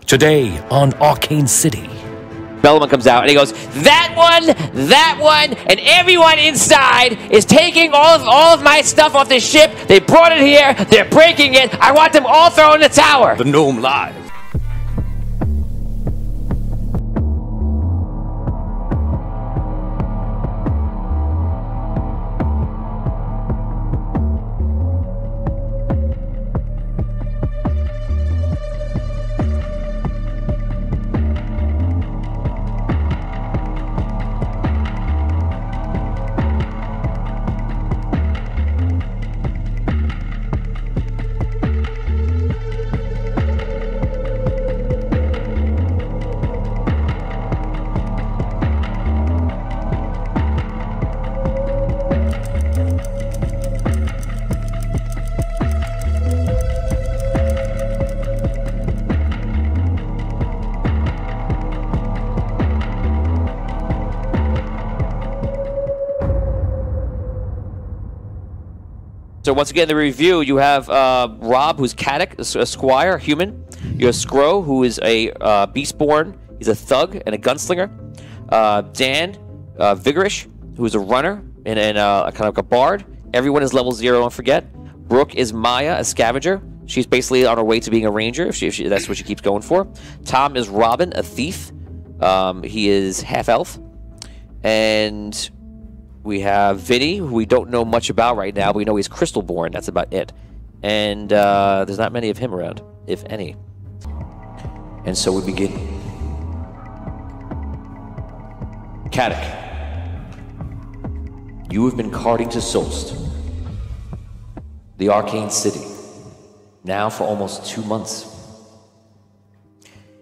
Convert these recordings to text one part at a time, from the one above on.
Today on Arcane City. Bellman comes out and he goes, that one, and everyone inside is taking all of my stuff off the ship. They brought it here. They're breaking it. I want them all thrown in the tower. The gnome live. So once again, in the review, you have Rob, who's Caddick, a squire, human. You have Scro, who is a beastborn. He's a thug and a gunslinger. Dan, Vigorish, who is a runner and kind of like a bard. Everyone is level 0, don't forget. Brooke is Maya, a scavenger. She's basically on her way to being a ranger. That's what she keeps going for. Tom is Robin, a thief. He is half-elf. And we have Vinny, who we don't know much about right now, but we know he's crystal-born. That's about it. And there's not many of him around, if any. And so we begin. Caddick, you have been carting to Solst, the Arcane City, now for almost 2 months.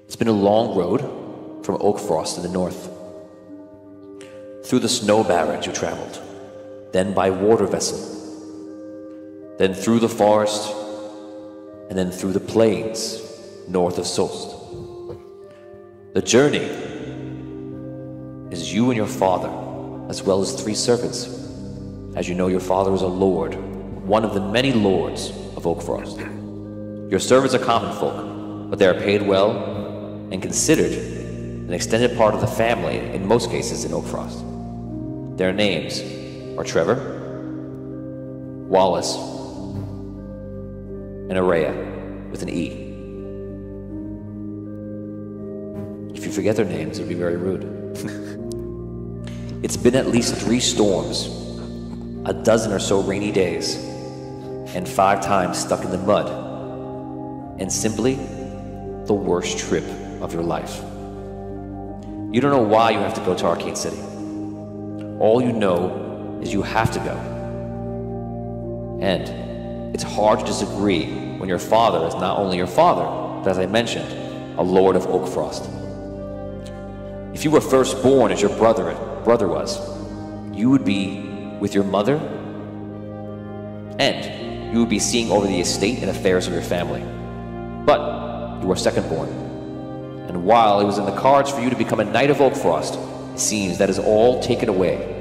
It's been a long road from Oakfrost in the north. Through the snow barrens you traveled, then by water vessel, then through the forest, and then through the plains north of Solst. The journey is you and your father, as well as 3 servants. As you know, your father is a lord, one of the many lords of Oakfrost. Your servants are common folk, but they are paid well and considered an extended part of the family in most cases in Oakfrost. Their names are Trevor, Wallace, and Araya with an E. If you forget their names, it would be very rude. It's been at least 3 storms, a dozen or so rainy days, and 5 times stuck in the mud, and simply the worst trip of your life. You don't know why you have to go to Arcane City. All you know is you have to go. And it's hard to disagree when your father is not only your father, but as I mentioned, a lord of Oakfrost. If you were first born as your brother was, you would be with your mother, and you would be seeing over the estate and affairs of your family. But you were second born. And while it was in the cards for you to become a knight of Oakfrost, it seems that is all taken away.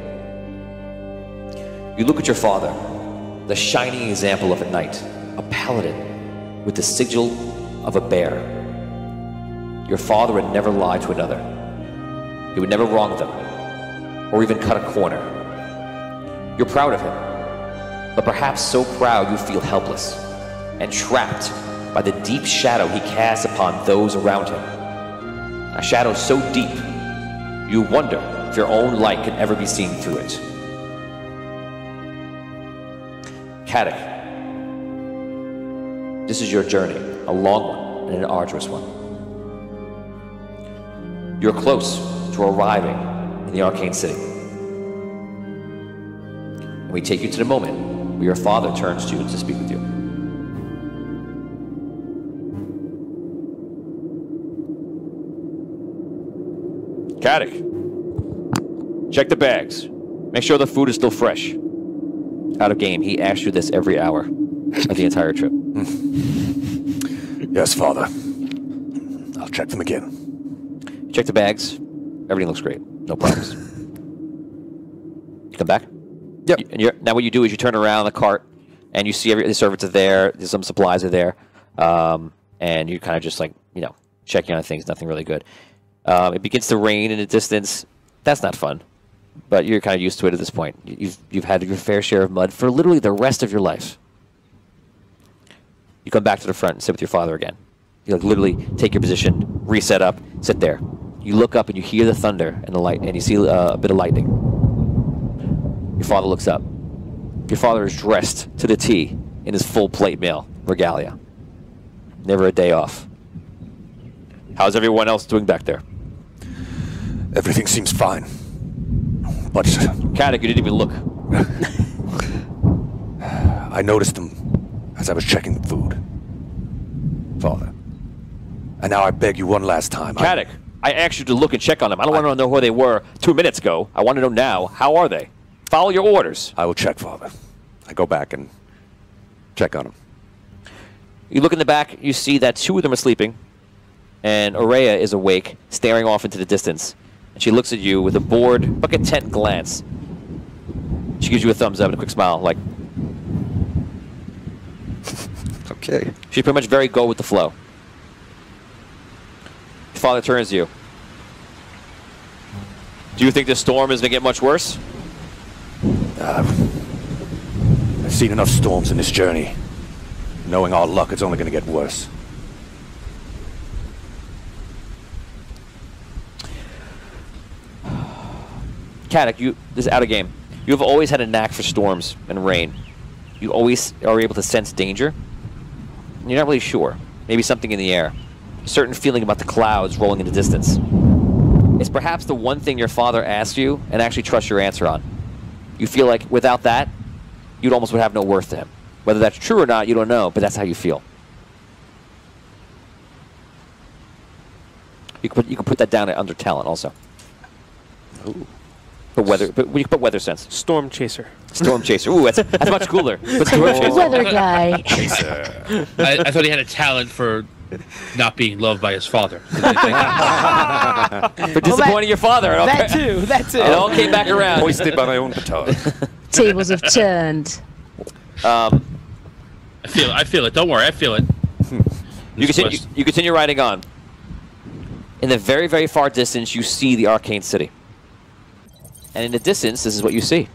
You look at your father, the shining example of a knight, a paladin with the sigil of a bear. Your father would never lie to another. He would never wrong them, or even cut a corner. You're proud of him, but perhaps so proud you feel helpless and trapped by the deep shadow he casts upon those around him. A shadow so deep, you wonder if your own light can ever be seen through it. Caddick, this is your journey, a long one and an arduous one. You're close to arriving in the Arcane City. And we take you to the moment where your father turns to you to speak with you. Caddick, check the bags. Make sure the food is still fresh. Out of game, he asks you this every hour of the entire trip. Yes, father. I'll check them again. Check the bags. Everything looks great. No problems. You come back? Yep. And now what you do is you turn around the cart, and you see the servants are there. Some supplies are there. And you kind of just like, checking on things. Nothing really good. It begins to rain in the distance. That's not fun, but you're kind of used to it at this point. You've had your fair share of mud for literally the rest of your life. You come back to the front and sit with your father again. You literally take your position, reset up, sit there. You look up and you hear the thunder and the light, and you see a bit of lightning. Your father looks up. Your father is dressed to the T in his full plate mail regalia. Never a day off. How's everyone else doing back there? Everything seems fine. But... Caddick, you didn't even look. I noticed them as I was checking the food. Father. And now I beg you one last time. Caddick, I asked you to look and check on them. I don't want to know who they were 2 minutes ago. I want to know now. How are they? Follow your orders. I will check, Father. I go back and check on them. You look in the back, you see that 2 of them are sleeping, and Aurea is awake, staring off into the distance. And she looks at you with a bored, but content glance. She gives you a thumbs up and a quick smile, like... Okay. She's pretty much very go with the flow. Your father turns to you. Do you think this storm is going to get much worse? I've seen enough storms in this journey. Knowing our luck, it's only going to get worse. Caddick, this is out of game. You have always had a knack for storms and rain. You always are able to sense danger. You're not really sure. Maybe something in the air. A certain feeling about the clouds rolling in the distance. It's perhaps the one thing your father asked you and actually trusts your answer on. You feel like without that, you'd almost would have no worth to him. Whether that's true or not, you don't know, but that's how you feel. You can put that down under talent also. Ooh. But you can put weather sense. Storm Chaser. Storm Chaser. Ooh, that's much cooler. But Storm Chaser. Weather guy. I thought he had a talent for not being loved by his father. For disappointing your father. That too. It all came back around. Hoisted by my own petard. Tables have turned. I feel it. Don't worry, I feel it. You continue riding on. In the very, very far distance, you see the Arcane City. And in the distance, this is what you see.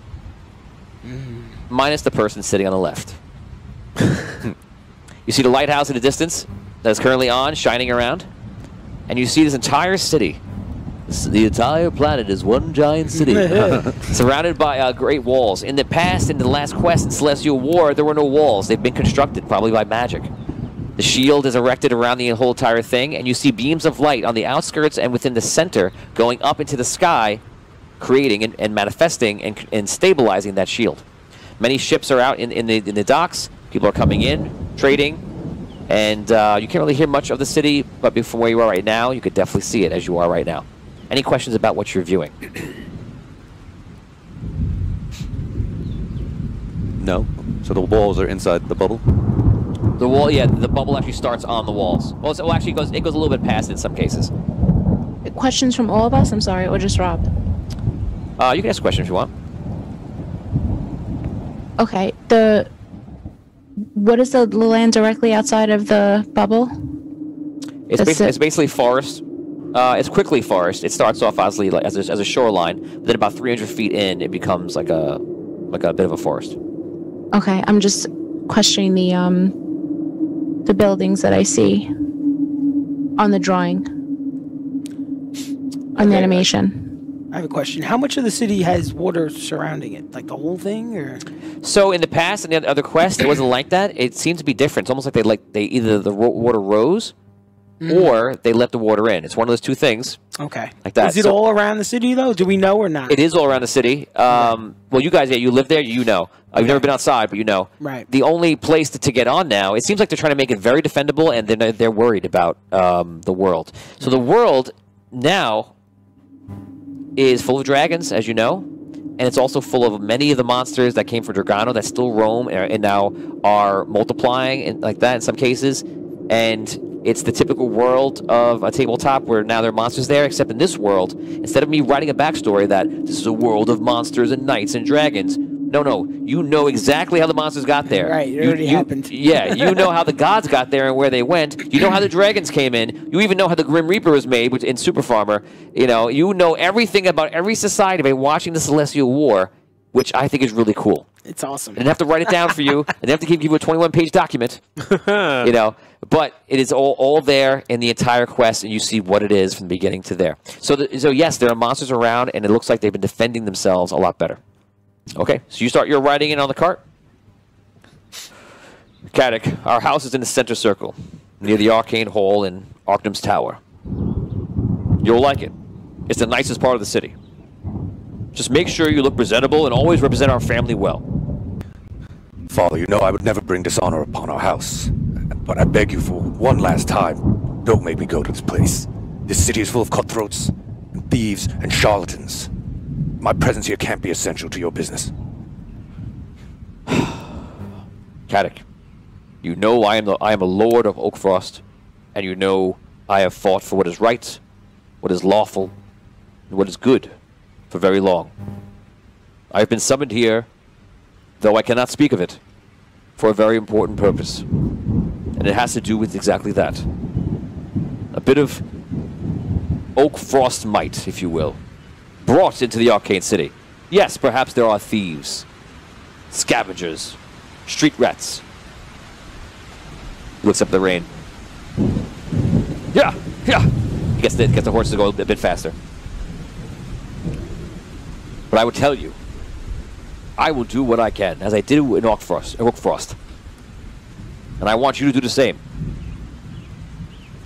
Minus the person sitting on the left. You see the lighthouse in the distance that is currently on, shining around. And you see this entire city. The entire planet is one giant city. Surrounded by great walls. In the past, in the last quest in Celestial War, there were no walls. They've been constructed, probably by magic. The shield is erected around the whole entire thing, and you see beams of light on the outskirts and within the center going up into the sky, creating and manifesting and stabilizing that shield. Many ships are out in the docks. People are coming in, trading, and you can't really hear much of the city, but from where you are right now, you could definitely see it as you are right now. Any questions about what you're viewing? No. So the walls are inside the bubble? The wall, yeah, the bubble actually starts on the walls. Well, actually, it goes a little bit past it in some cases. Questions from all of us? I'm sorry, or just Rob? You can ask a question if you want. Okay, what is the land directly outside of the bubble? It's basically forest. It's quickly forest. It starts off obviously like as a shoreline, but then about 300 feet in, it becomes like a bit of a forest. Okay, I'm just questioning the buildings that I see on the drawing, on the animation. I have a question. How much of the city has water surrounding it? Like the whole thing, or? So in the past, in the other quests, it wasn't like that. It seems to be different. It's almost like they either the water rose, or they let the water in. It's one of those two things. Okay. Like that. Is it all around the city though? Do we know or not? It is all around the city. Well, you guys, yeah, you live there. You know. You've never been outside, but you know. Right. The only place to get on now, it seems like they're trying to make it very defendable, and they're worried about the world. So the world now is full of dragons, as you know, and it's also full of many of the monsters that came from Dragano that still roam and now are multiplying and like that in some cases. And it's the typical world of a tabletop where now there are monsters there, except in this world, instead of me writing a backstory that this is a world of monsters and knights and dragons, No. You know exactly how the monsters got there. Right, it already happened. Yeah, you know how the gods got there and where they went. You know how the dragons came in. You even know how the Grim Reaper was made in Super Farmer. You know everything about every society by watching the Celestial War, which I think is really cool. It's awesome. I didn't have to write it down for you. I didn't have to give you a 21-page document. But it is all there in the entire quest, and you see what it is from the beginning to there. So yes, there are monsters around, and it looks like they've been defending themselves a lot better. Okay, so you start your riding in on the cart. Caddick, our house is in the center circle, near the Arcane Hall in Arcnum's Tower. You'll like it. It's the nicest part of the city. Just make sure you look presentable and always represent our family well. Father, you know I would never bring dishonor upon our house. But I beg you for one last time, don't make me go to this place. This city is full of cutthroats, and thieves, and charlatans. My presence here can't be essential to your business. Caddick, you know I am a lord of Oakfrost, and you know I have fought for what is right, what is lawful, and what is good for very long. I have been summoned here, though I cannot speak of it, for a very important purpose. And it has to do with exactly that. A bit of Oakfrost might, if you will, brought into the Arcane City. Yes, perhaps there are thieves, scavengers, street rats. He looks up at the rain. Yeah. He gets the horses to go a bit faster. But I would tell you, I will do what I can, as I did in Oakfrost. And I want you to do the same.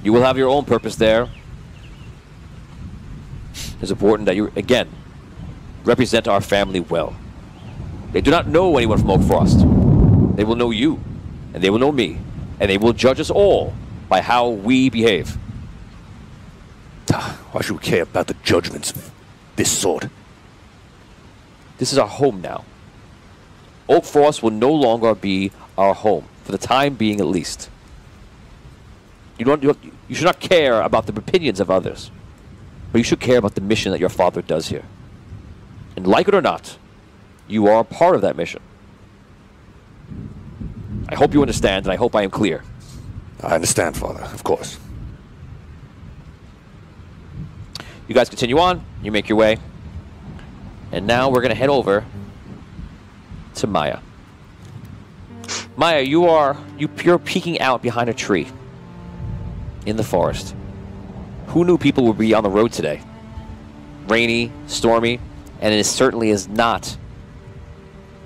You will have your own purpose there. It's important that you, again, represent our family well. They do not know anyone from Oakfrost. They will know you, and they will know me, and they will judge us all by how we behave. Why should we care about the judgments of this sort? This is our home now. Oakfrost will no longer be our home, for the time being at least. You should not care about the opinions of others, but you should care about the mission that your father does here. And like it or not, you are a part of that mission. I hope you understand, and I hope I am clear. I understand, Father, of course. You guys continue on, you make your way. And now we're going to head over to Maya. Maya, you're peeking out behind a tree in the forest. Who knew people would be on the road today? Rainy, stormy, and it certainly is not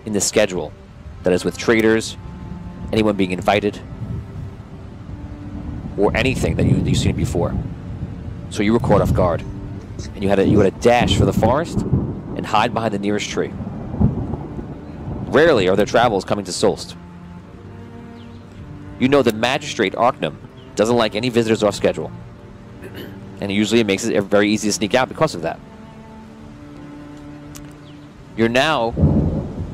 in the schedule. That is with traders, anyone being invited, or anything that you've seen before. So you were caught off guard, and you had a dash for the forest and hide behind the nearest tree. Rarely are there travels coming to Solst. You know the magistrate Arcnum doesn't like any visitors off schedule, and usually it makes it very easy to sneak out because of that. You're now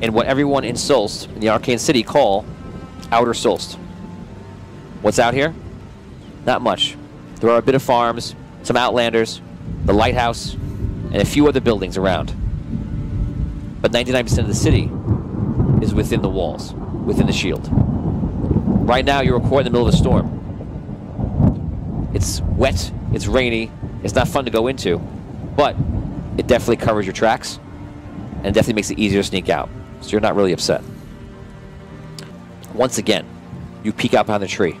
in what everyone in Solst, in the Arcane City, call Outer Solst. What's out here? Not much. There are a bit of farms, some outlanders, the lighthouse, and a few other buildings around. But 99% of the city is within the walls, within the shield. Right now, you're caught in the middle of a storm. It's wet, it's rainy, it's not fun to go into, but it definitely covers your tracks, and it definitely makes it easier to sneak out, so you're not really upset. Once again, you peek out behind the tree,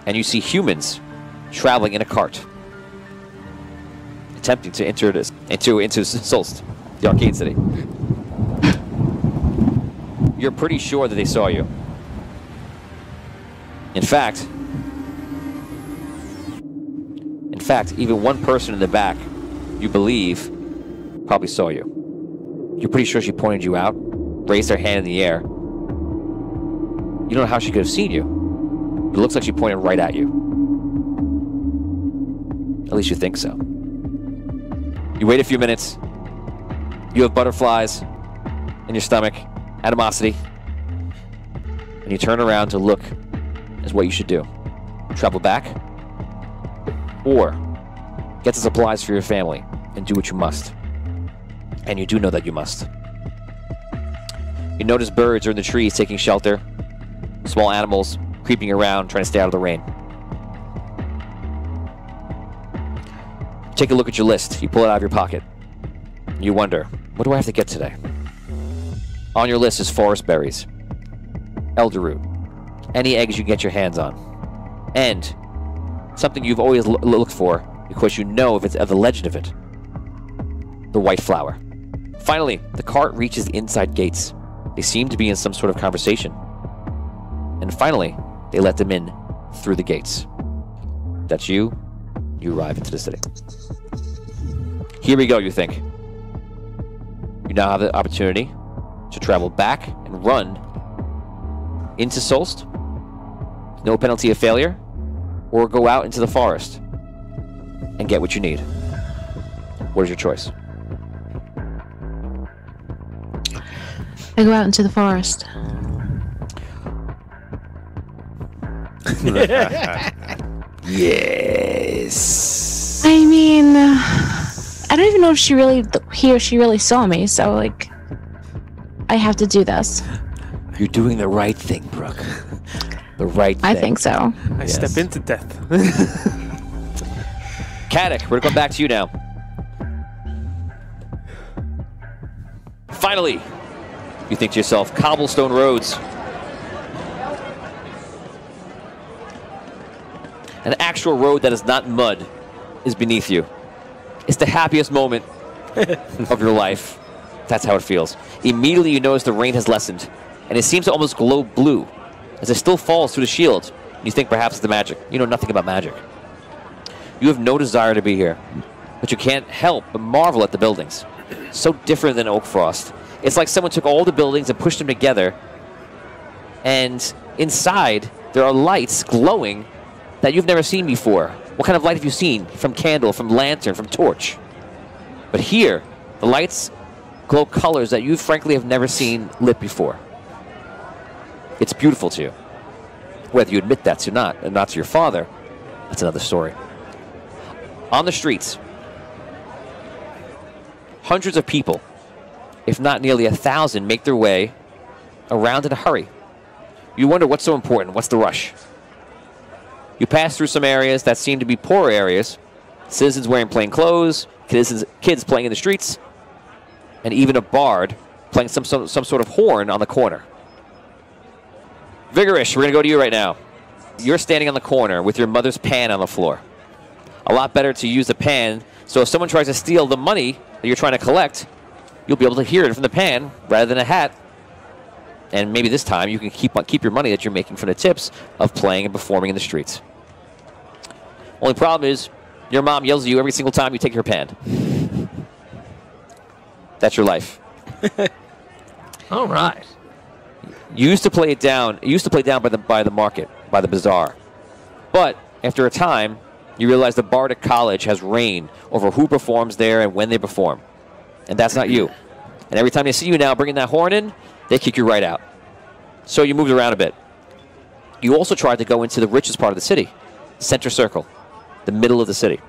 and you see humans traveling in a cart, attempting to enter into Solst, the Arcane City. You're pretty sure that they saw you. In fact, even one person in the back, you believe, probably saw you. You're pretty sure she pointed you out, raised her hand in the air. You don't know how she could have seen you, but it looks like she pointed right at you. At least you think so. You wait a few minutes. You have butterflies in your stomach, animosity, and you turn around to look as what you should do. Travel back, or get the supplies for your family and do what you must. And you do know that you must. You notice birds are in the trees taking shelter. Small animals creeping around, trying to stay out of the rain. Take a look at your list. You pull it out of your pocket. You wonder, what do I have to get today? On your list is forest berries, elder root, any eggs you can get your hands on, and something you've always looked for because you know of the legend of it, the white flower. Finally, the cart reaches the inside gates. They seem to be in some sort of conversation. And finally, they let them in through the gates. That's you. You arrive into the city. Here we go, you think. You now have the opportunity to travel back and run into Solst, no penalty of failure, or go out into the forest and get what you need. What is your choice? I go out into the forest. Yes. I mean, I don't even know if he or she really saw me, so, like, I have to do this. You're doing the right thing, Brooke. The right thing. I think so. I step into death. Caddick, we're gonna come back to you now. Finally, you think to yourself, cobblestone roads. An actual road that is not mud is beneath you. It's the happiest moment of your life. That's how it feels. Immediately you notice the rain has lessened, and it seems to almost glow blue, as it still falls through the shield. You think perhaps it's the magic. You know nothing about magic. You have no desire to be here, but you can't help but marvel at the buildings. So different than Oakfrost. It's like someone took all the buildings and pushed them together, and inside there are lights glowing that you've never seen before. What kind of light have you seen? From candle, from lantern, from torch. But here, the lights glow colors that you frankly have never seen lit before. It's beautiful to you. Whether you admit that to not, and not to your father, that's another story. On the streets, hundreds of people, if not nearly 1,000, make their way around in a hurry. You wonder what's so important, what's the rush? You pass through some areas that seem to be poor areas, citizens wearing plain clothes, kids playing in the streets, and even a bard playing some sort of horn on the corner. Vigorish, we're going to go to you right now. You're standing on the corner with your mother's pan on the floor. A lot better to use the pan, so if someone tries to steal the money that you're trying to collect, you'll be able to hear it from the pan rather than a hat. And maybe this time you can keep your money that you're making from the tips of playing and performing in the streets. Only problem is, your mom yells at you every single time you take her pan. That's your life. All right. You used to play it down. You used to play down by the market, by the bazaar. But after a time, you realize the Bardic College has reign over who performs there and when they perform. And that's not you. And every time they see you now bringing that horn in, they kick you right out. So you moved around a bit. You also tried to go into the richest part of the city, center circle, the middle of the city.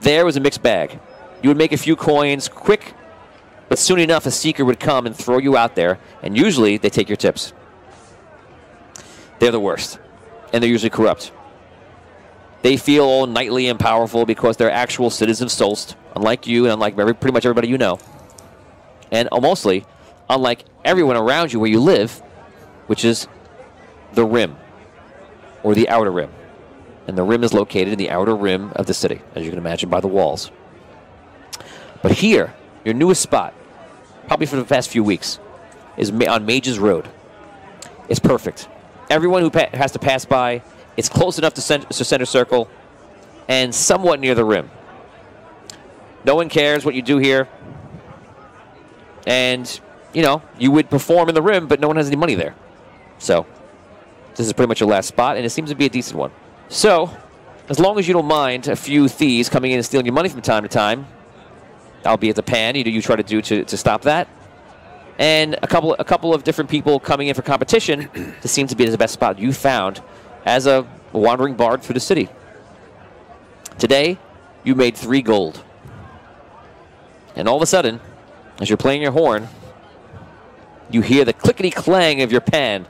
There was a mixed bag. You would make a few coins quick, but soon enough a seeker would come and throw you out there, and usually they take your tips. They're the worst, and they're usually corrupt. They feel all knightly and powerful because they're actual citizens of Solst, unlike you and unlike pretty much everybody you know. And mostly, unlike everyone around you where you live, which is the Rim, or the Outer Rim. And the Rim is located in the outer rim of the city, as you can imagine by the walls. But here, your newest spot, probably for the past few weeks, is on Mage's Road. It's perfect. Everyone who has to pass by, it's close enough to center circle, and somewhat near the Rim. No one cares what you do here. And, you know, you would perform in the Rim, but no one has any money there. So, this is pretty much your last spot, and it seems to be a decent one. So, as long as you don't mind a few thieves coming in and stealing your money from time to time, albeit the pan, you try to do to stop that, and a couple of different people coming in for competition, this seems to be the best spot you found as a wandering bard through the city. Today, you made 3 gold. And all of a sudden, as you're playing your horn, You hear the clickety-clang of your pan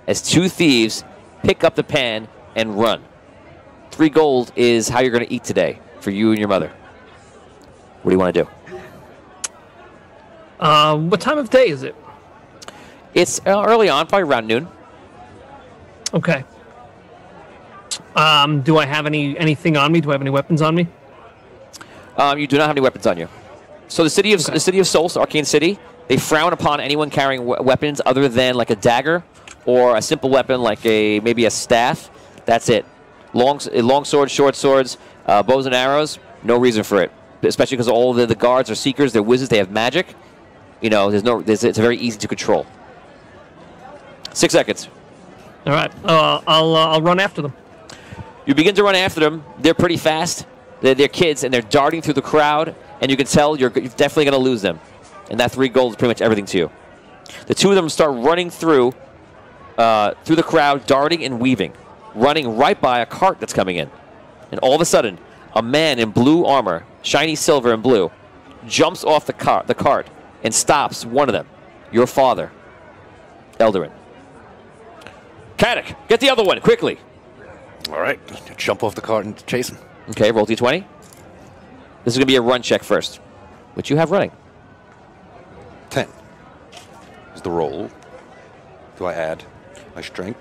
as 2 thieves pick up the pan and run. 3 gold is how you're going to eat today for you and your mother. What do you want to do? What time of day is it? It's early on, probably around noon. Okay. Do I have anything on me? Do I have any weapons on me? You do not have any weapons on you. So the city of Souls, Arcane City, they frown upon anyone carrying weapons other than like a dagger or a simple weapon like maybe a staff. That's it. Long swords, short swords, bows and arrows. No reason for it, especially because all the guards are seekers. They're wizards. They have magic. You know, it's very easy to control. 6 seconds. All right. I'll run after them. You begin to run after them. They're pretty fast. They're kids, and they're darting through the crowd, and you can tell you're definitely going to lose them. And that 3 gold is pretty much everything to you. The 2 of them start running through the crowd, darting and weaving, running right by a cart that's coming in. And all of a sudden, a man in blue armor, shiny silver and blue, jumps off the cart and stops one of them, your father, Eldarin. Caddick, get the other one, quickly. All right, jump off the cart and chase him. Okay, roll D20. This is going to be a run check first, which you have running. 10 is the roll. Do I add my strength?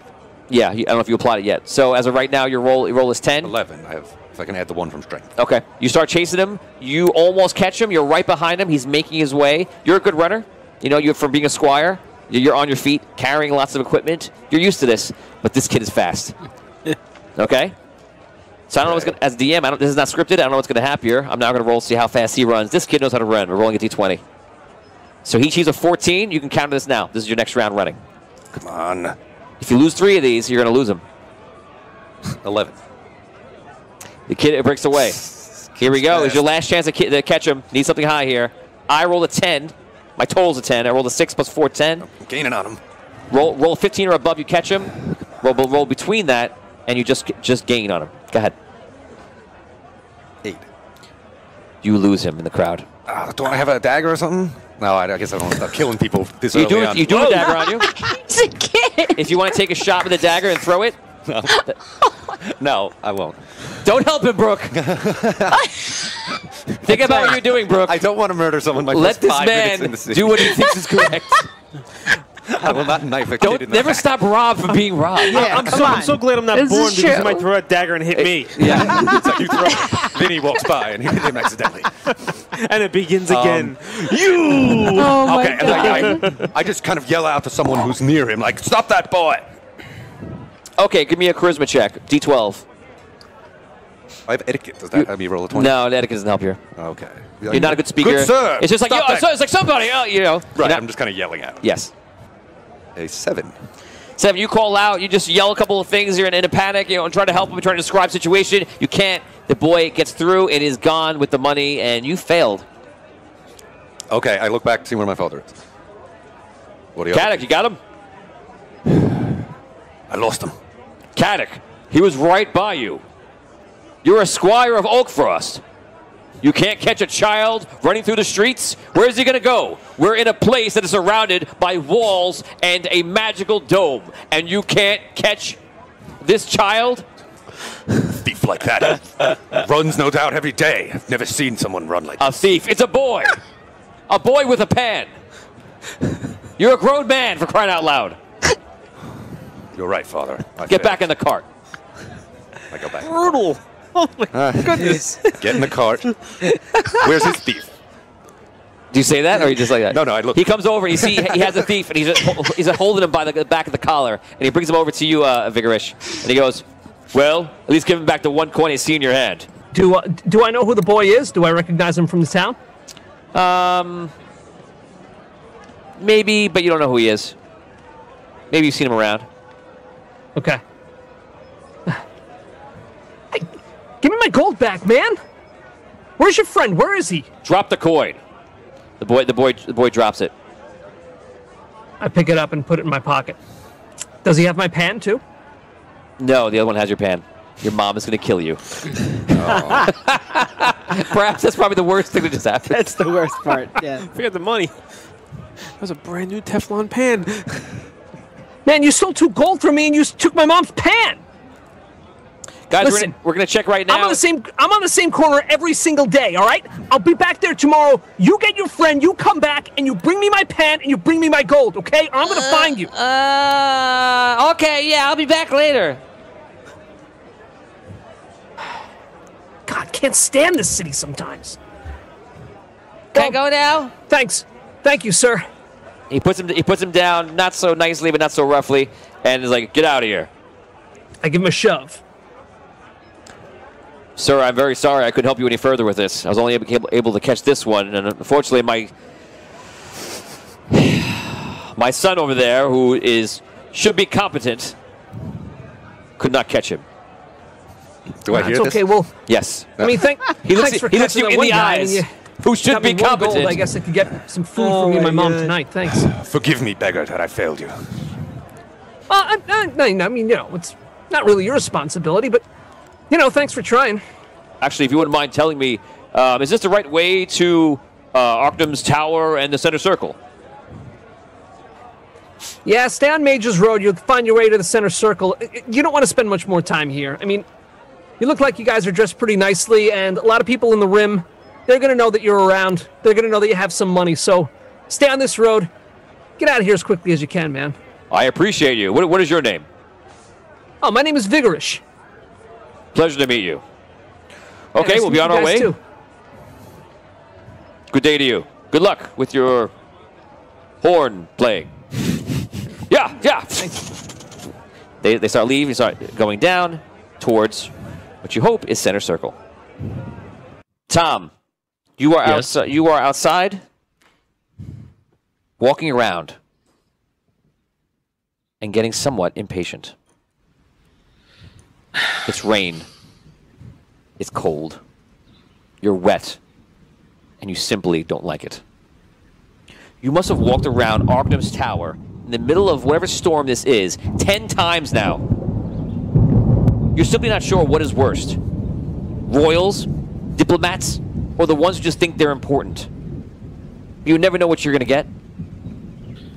Yeah, I don't know if you applied it yet. So as of right now, your roll is 10. 11. If I can add the 1 from strength. Okay. You start chasing him. You almost catch him. You're right behind him. He's making his way. You're a good runner. You know, you're from being a squire. You're on your feet, carrying lots of equipment. You're used to this, but this kid is fast. Okay? So I don't know what's going to, as DM, this is not scripted. I don't know what's going to happen here. I'm now going to roll to see how fast he runs. This kid knows how to run. We're rolling a D20. So he achieves a 14. You can counter this now. This is your next round running. Come on. If you lose 3 of these, you're going to lose them. 11. The kid breaks away. Here we go. It's your last chance to catch him. Need something high here. I rolled a 10. My total's a 10. I rolled a 6 plus 4, 10. I'm gaining on him. Roll 15 or above, you catch him. Roll between that, and you just gain on him. Go ahead. 8. You lose him in the crowd. Do I have a dagger or something? No, I guess I don't want to start killing people this early on. You do a dagger on you. He's a kid. If you want to take a shot with a dagger and throw it. No, I won't. Don't help him, Brooke. Think about what you're doing, Brooke. I don't want to murder someone. Let this man do what he thinks is correct. I will not knife a kid Don't in the never back. stop Rob from being Rob. Yeah, I'm so glad I'm not This born is because true. he might throw a dagger and hit me. Yeah, it's like you throw it, then he walks by and hit him accidentally. And it begins again. Oh my Okay, god. and I just kind of yell out to someone who's near him, like, stop that boy! Okay, give me a charisma check. D12. I have etiquette. Does that have me roll a 20? No, etiquette doesn't help you. Okay. You're not a good speaker. Good sir! It's just like, Stop that. it's like somebody, you know. Right, I'm just kind of yelling at him. Yes. A 7. 7, you call out, you just yell a couple of things, you're in a panic, and try to help him, try to describe situation. You can't. The boy gets through and is gone with the money, and you failed. Okay, I look back to see where my father is. What do you Caddick, you got him? I lost him. Caddick, he was right by you. You're a squire of Oakfrost. You can't catch a child running through the streets? Where is he going to go? We're in a place that is surrounded by walls and a magical dome, and you can't catch this child? Thief like that. Runs, no doubt, every day. I've never seen someone run like A this. thief. It's a boy. A boy with a pan. You're a grown man, for crying out loud. You're right, father. Get back in the cart. I go back. Brutal. Oh my goodness. Get in the cart. Where's his thief? Do you say that, or you just like that? No, I look. He comes over, and you see he has a thief, and he's holding him by the back of the collar, and he brings him over to you, Vigorish, and he goes, well, at least give him back the 1 coin he's seen in your hand. Do I know who the boy is? Do I recognize him from the town? Maybe, but you don't know who he is. Maybe you've seen him around. Okay. Hey, give me my gold back, man. Where's your friend? Where is he? Drop the coin. The boy drops it. I pick it up and put it in my pocket. Does he have my pan too? No, the other one has your pan. Your mom is going to kill you. Perhaps that's probably the worst thing that just happened. That's the worst part. Yeah. Forget the money. That was a brand new Teflon pan. Man, you stole 2 gold from me and you took my mom's pan. Guys, Listen, we're gonna check right now. I'm on the same corner every single day, all right? I'll be back there tomorrow. You get your friend, you come back, and you bring me my pan, and you bring me my gold, okay? Or I'm gonna find you. Okay, yeah, I'll be back later. God, can't stand this city sometimes. Can I go now? Thanks. Thank you, sir. He puts him down, not so nicely, but not so roughly, and is like, get out of here. I give him a shove. Sir, I'm very sorry I couldn't help you any further with this. I was only able to catch this one, and unfortunately my son over there, who should be competent, could not catch him. Do I hear It's this? okay, well, Yes. I mean, He looks thanks for you catching that in one the guy, and eyes. you Who should got be me 1 gold. competent. I guess I could get some food for me and my mom tonight. Thanks. Forgive me, beggar, that I failed you. I mean, you know, it's not really your responsibility, but, you know, thanks for trying. Actually, if you wouldn't mind telling me, is this the right way to Arctum's Tower and the Center Circle? Yeah, stay on Major's Road. You'll find your way to the center circle. You don't want to spend much more time here. I mean, you look like you guys are dressed pretty nicely, and a lot of people in the Rim, they're going to know that you're around. They're going to know that you have some money, so stay on this road. Get out of here as quickly as you can, man. I appreciate you. What is your name? Oh, my name is Vigorish. Pleasure to meet you. Yeah, Okay, nice we'll to be meet on you our guys, way. too. Good day to you. Good luck with your horn playing. Yeah. They start leaving, start going down towards what you hope is center circle. Tom, you are Yes. outside. You are outside, walking around, and getting somewhat impatient. It's rain. It's cold. You're wet, and you simply don't like it. You must have walked around Arctum's Tower in the middle of whatever storm this is 10 times now. You're simply not sure what is worst. Royals, diplomats, or the ones who just think they're important. You never know what you're going to get.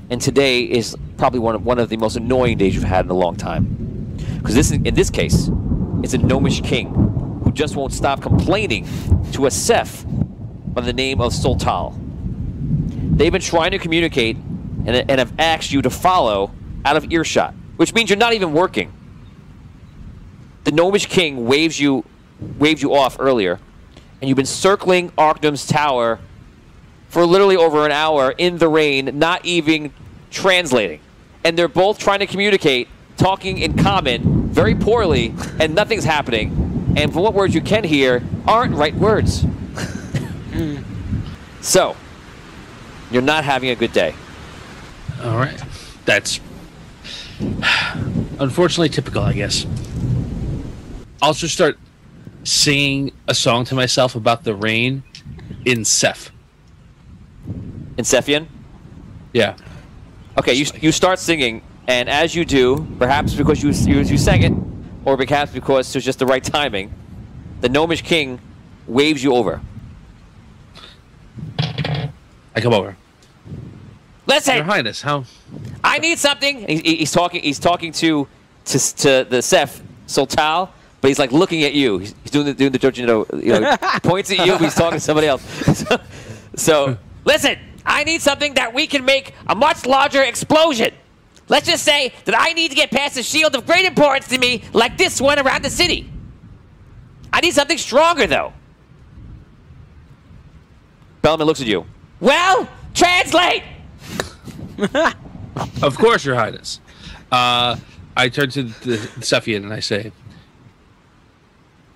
And today is probably one of the most annoying days you've had in a long time. Because in this case, it's a gnomish king who just won't stop complaining to a Seth by the name of Soltal. They've been trying to communicate and have asked you to follow out of earshot, which means you're not even working. The gnomish king waved you off earlier, and you've been circling Arctum's Tower for literally over an hour in the rain, not even translating. And they're both trying to communicate, talking in common, very poorly, and nothing's happening. And from what words you can hear aren't right words. So, you're not having a good day. All right. That's unfortunately typical, I guess. I'll just start singing a song to myself about the rain in Seth. In Sephian? Yeah. Okay, you start singing, and as you do, perhaps because you sang it, or perhaps because it's just the right timing, the gnomish king waves you over. I come over. Listen, Your Highness, how? I need something. And he's talking to the Seth Soltal, but he's like looking at you. He's doing the George, points at you, but he's talking to somebody else. So listen, I need something that we can make a much larger explosion. Let's just say that I need to get past a shield of great importance to me, like this one around the city. I need something stronger, though. Bellman looks at you. Well, translate! Of course, Your Highness. I turn to the Sephian and I say,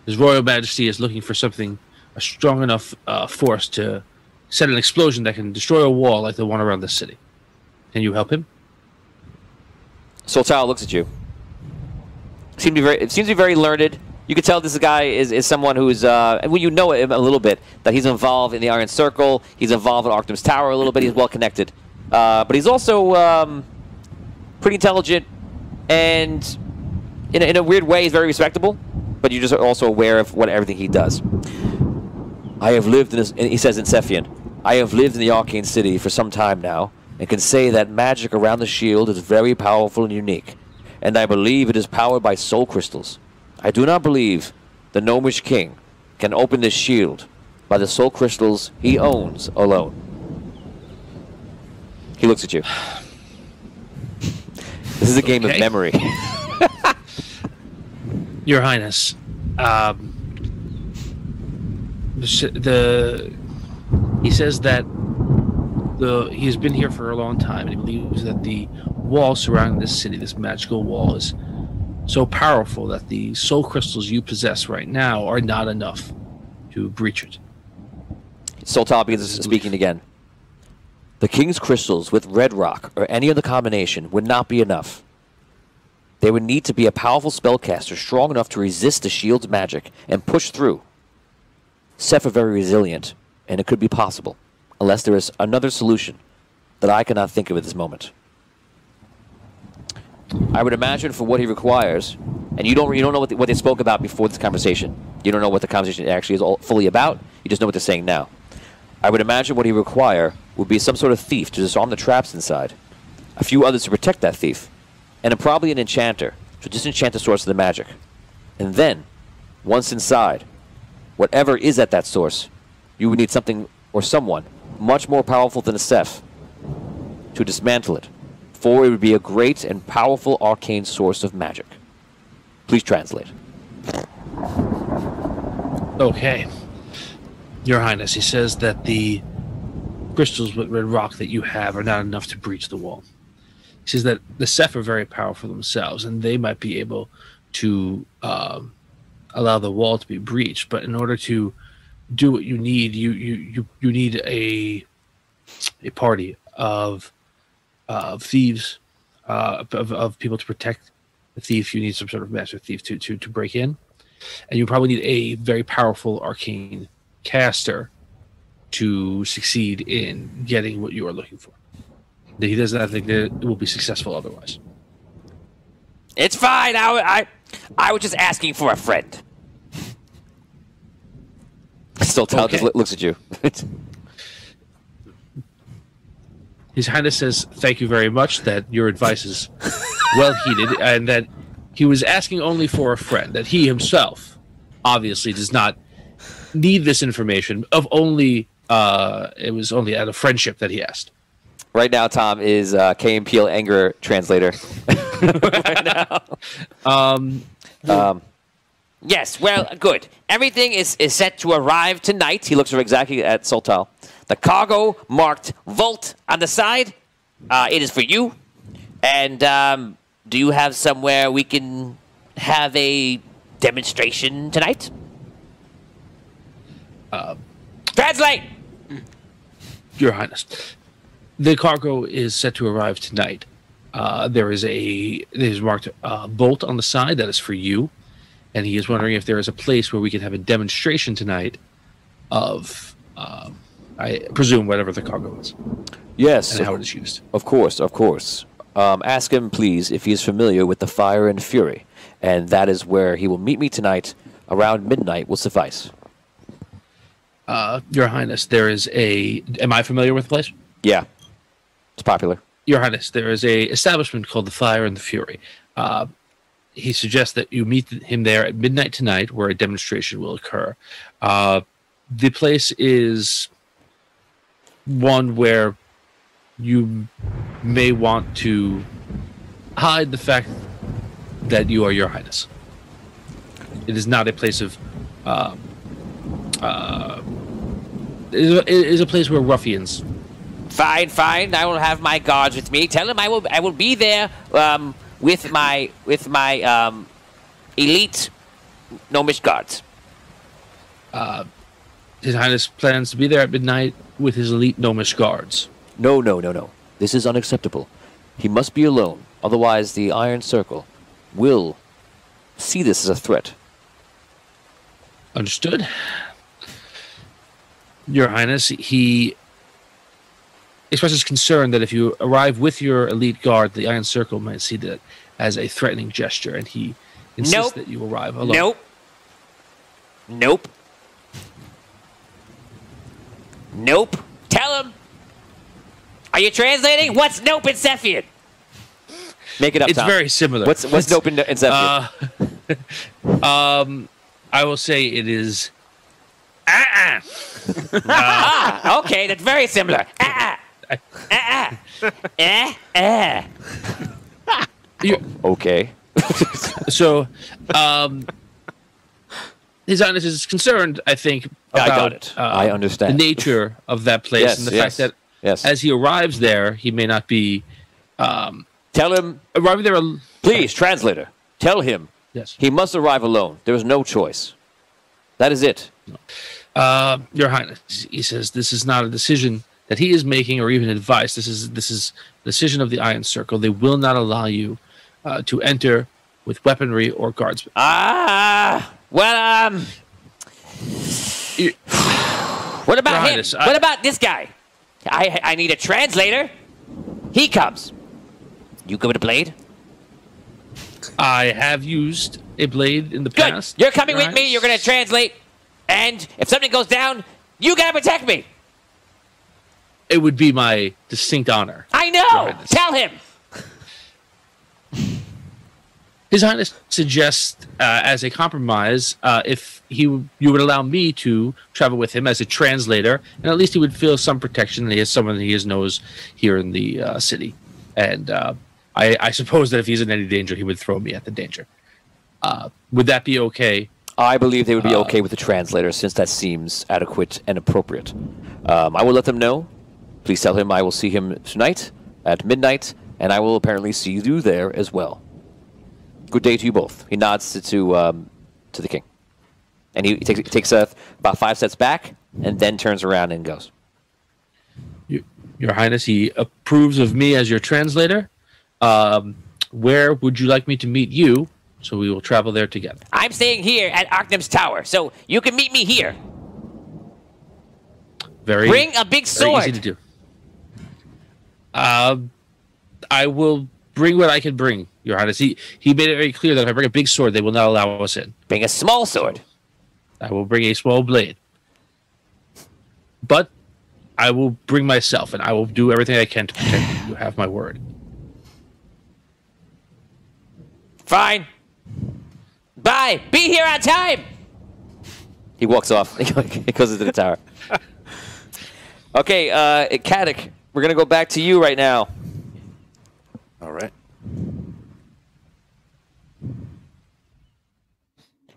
His Royal Majesty is looking for something, a strong enough force to set an explosion that can destroy a wall like the one around the city. Can you help him? Soltal looks at you. It seems to be very learned. You can tell this guy is someone who's, when you know him a little bit, that he's involved in the Iron Circle. He's involved in Arctum's Tower a little bit. He's well connected. But he's also pretty intelligent, and in a weird way, he's very respectable. But you're just also aware of everything he does. I have lived in this, he says in Sephian, I have lived in the Arcane City for some time now, and can say that magic around the shield is very powerful and unique, and I believe it is powered by soul crystals. I do not believe the Gnomish King can open this shield by the soul crystals he owns alone. He looks at you. This is a game of memory. Your Highness, he says that he's been here for a long time, and he believes that the wall surrounding this city, this magical wall, is so powerful that the soul crystals you possess right now are not enough to breach it. Soltal begins speaking again. The King's crystals with red rock or any other combination would not be enough. They would need to be a powerful spellcaster strong enough to resist the shield's magic and push through. Ceph are very resilient, and it could be possible, unless there is another solution that I cannot think of at this moment. I would imagine for what he requires, and you don't know what they spoke about before this conversation. You don't know what the conversation actually is fully about. You just know what they're saying now. I would imagine what he require would be some sort of thief to disarm the traps inside, a few others to protect that thief, and probably an enchanter to disenchant the source of the magic. And then, once inside, whatever is at that source, you would need something or someone much more powerful than a Ceph to dismantle it, for it would be a great and powerful arcane source of magic. Please translate. Okay. Your Highness, he says that the crystals with red rock that you have are not enough to breach the wall. He says that the Ceph are very powerful themselves, and they might be able to allow the wall to be breached. But in order to do what you need, you need a party of thieves, of people to protect the thief. You need some sort of master thief to break in, and you probably need a very powerful arcane caster to succeed in getting what you are looking for. He does not think that it will be successful otherwise. It's fine. I was just asking for a friend. Soltal just looks at you. His Highness says, thank you very much, that your advice is well heeded, and that he was asking only for a friend, that he himself obviously does not need this information, it was only out of friendship that he asked. Right now, Tom is Kay and Peele anger translator. Right now. Yes, well, good. Everything is set to arrive tonight. He looks exactly at Soltal. The cargo marked Vault on the side. It is for you. And do you have somewhere we can have a demonstration tonight? Translate! Your Highness, the cargo is set to arrive tonight. There is marked Bolt on the side. That is for you. And he is wondering if there is a place where we can have a demonstration tonight of, I presume, whatever the cargo is. Yes. And how it is used. Of course, of course. Ask him, please, if he is familiar with the Fire and Fury. And that is where he will meet me tonight. Around midnight will suffice. Your Highness, there is a... Am I familiar with the place? Yeah. It's popular. Your Highness, there is a establishment called the Fire and the Fury. He suggests that you meet him there at midnight tonight, where a demonstration will occur. The place is one where you may want to hide the fact that you are Your Highness. It is not a place of... it is a place where ruffians... Fine, fine. I will have my guards with me. Tell him I will be there with my elite gnomish guards. His Highness plans to be there at midnight with his elite gnomish guards. No. This is unacceptable. He must be alone. Otherwise, the Iron Circle will see this as a threat. Understood. Your Highness, he expresses concern that if you arrive with your elite guard, the Iron Circle might see that as a threatening gesture, and he insists that you arrive alone. Nope. Tell him Are you translating? What's nope in Cephian? Make it up, It's Tom. very similar. What's nope in Cephian? I will say it is. Okay, that's very similar. Okay. So, His Highness is concerned, I think, about I got it. I understand. the nature of that place Yes, and the yes, fact that yes. as he arrives there, he may not be Tell him, arriving there. please, translator, tell him Yes, he must arrive alone. There is no choice. That is it. Your Highness, he says, this is not a decision that he is making or even advice. This is a decision of the Iron Circle. They will not allow you to enter with weaponry or guardsmen. Well, what about Your him? Highness, What about this guy? I need a translator. He comes. You go with a blade? I have used a blade in the Good. past. You're coming Your with me. Highness. You're going to translate. And if something goes down, you got to protect me. It would be my distinct honor. I know. Highness. Tell him. His Highness suggests, as a compromise, if you would allow me to travel with him as a translator, and at least he would feel some protection. And he has someone that he knows here in the city, and I suppose that if he's in any danger, he would throw me at the danger. Would that be okay? I believe they would be okay with the translator, since that seems adequate and appropriate. I will let them know. Please tell him I will see him tonight at midnight, and I will apparently see you there as well. Good day to you both. He nods to the king, and he takes about 5 steps back, and then turns around and goes. Your Highness, he approves of me as your translator. Where would you like me to meet you? So we will travel there together. I'm staying here at Arcnem's tower, so you can meet me here. Bring a big sword. Very easy to do. I will bring what I can bring, Your Highness. He made it very clear that if I bring a big sword, they will not allow us in. Bring a small sword. I will bring a small blade. But I will bring myself, and I will do everything I can to protect you. You have my word. Fine. Bye. Be here on time. He walks off. He goes into the tower. Okay, Caddick, we're going to go back to you right now. All right.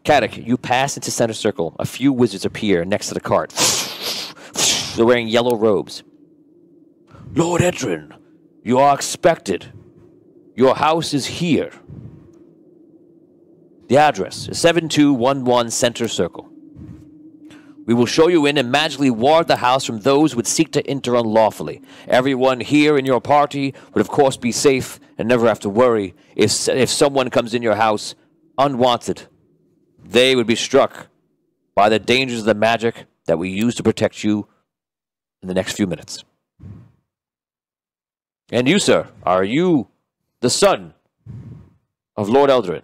Caddick, you pass into center circle. A few wizards appear next to the cart. They're wearing yellow robes. Lord Edrin, you are expected. Your house is here. The address is 7211 Center Circle. We will show you in and magically ward the house from those who would seek to enter unlawfully. Everyone here in your party would, of course, be safe and never have to worry if someone comes in your house unwanted. They would be struck by the dangers of the magic that we use to protect you in the next few minutes. And you, sir, are you the son of Lord Eldrin?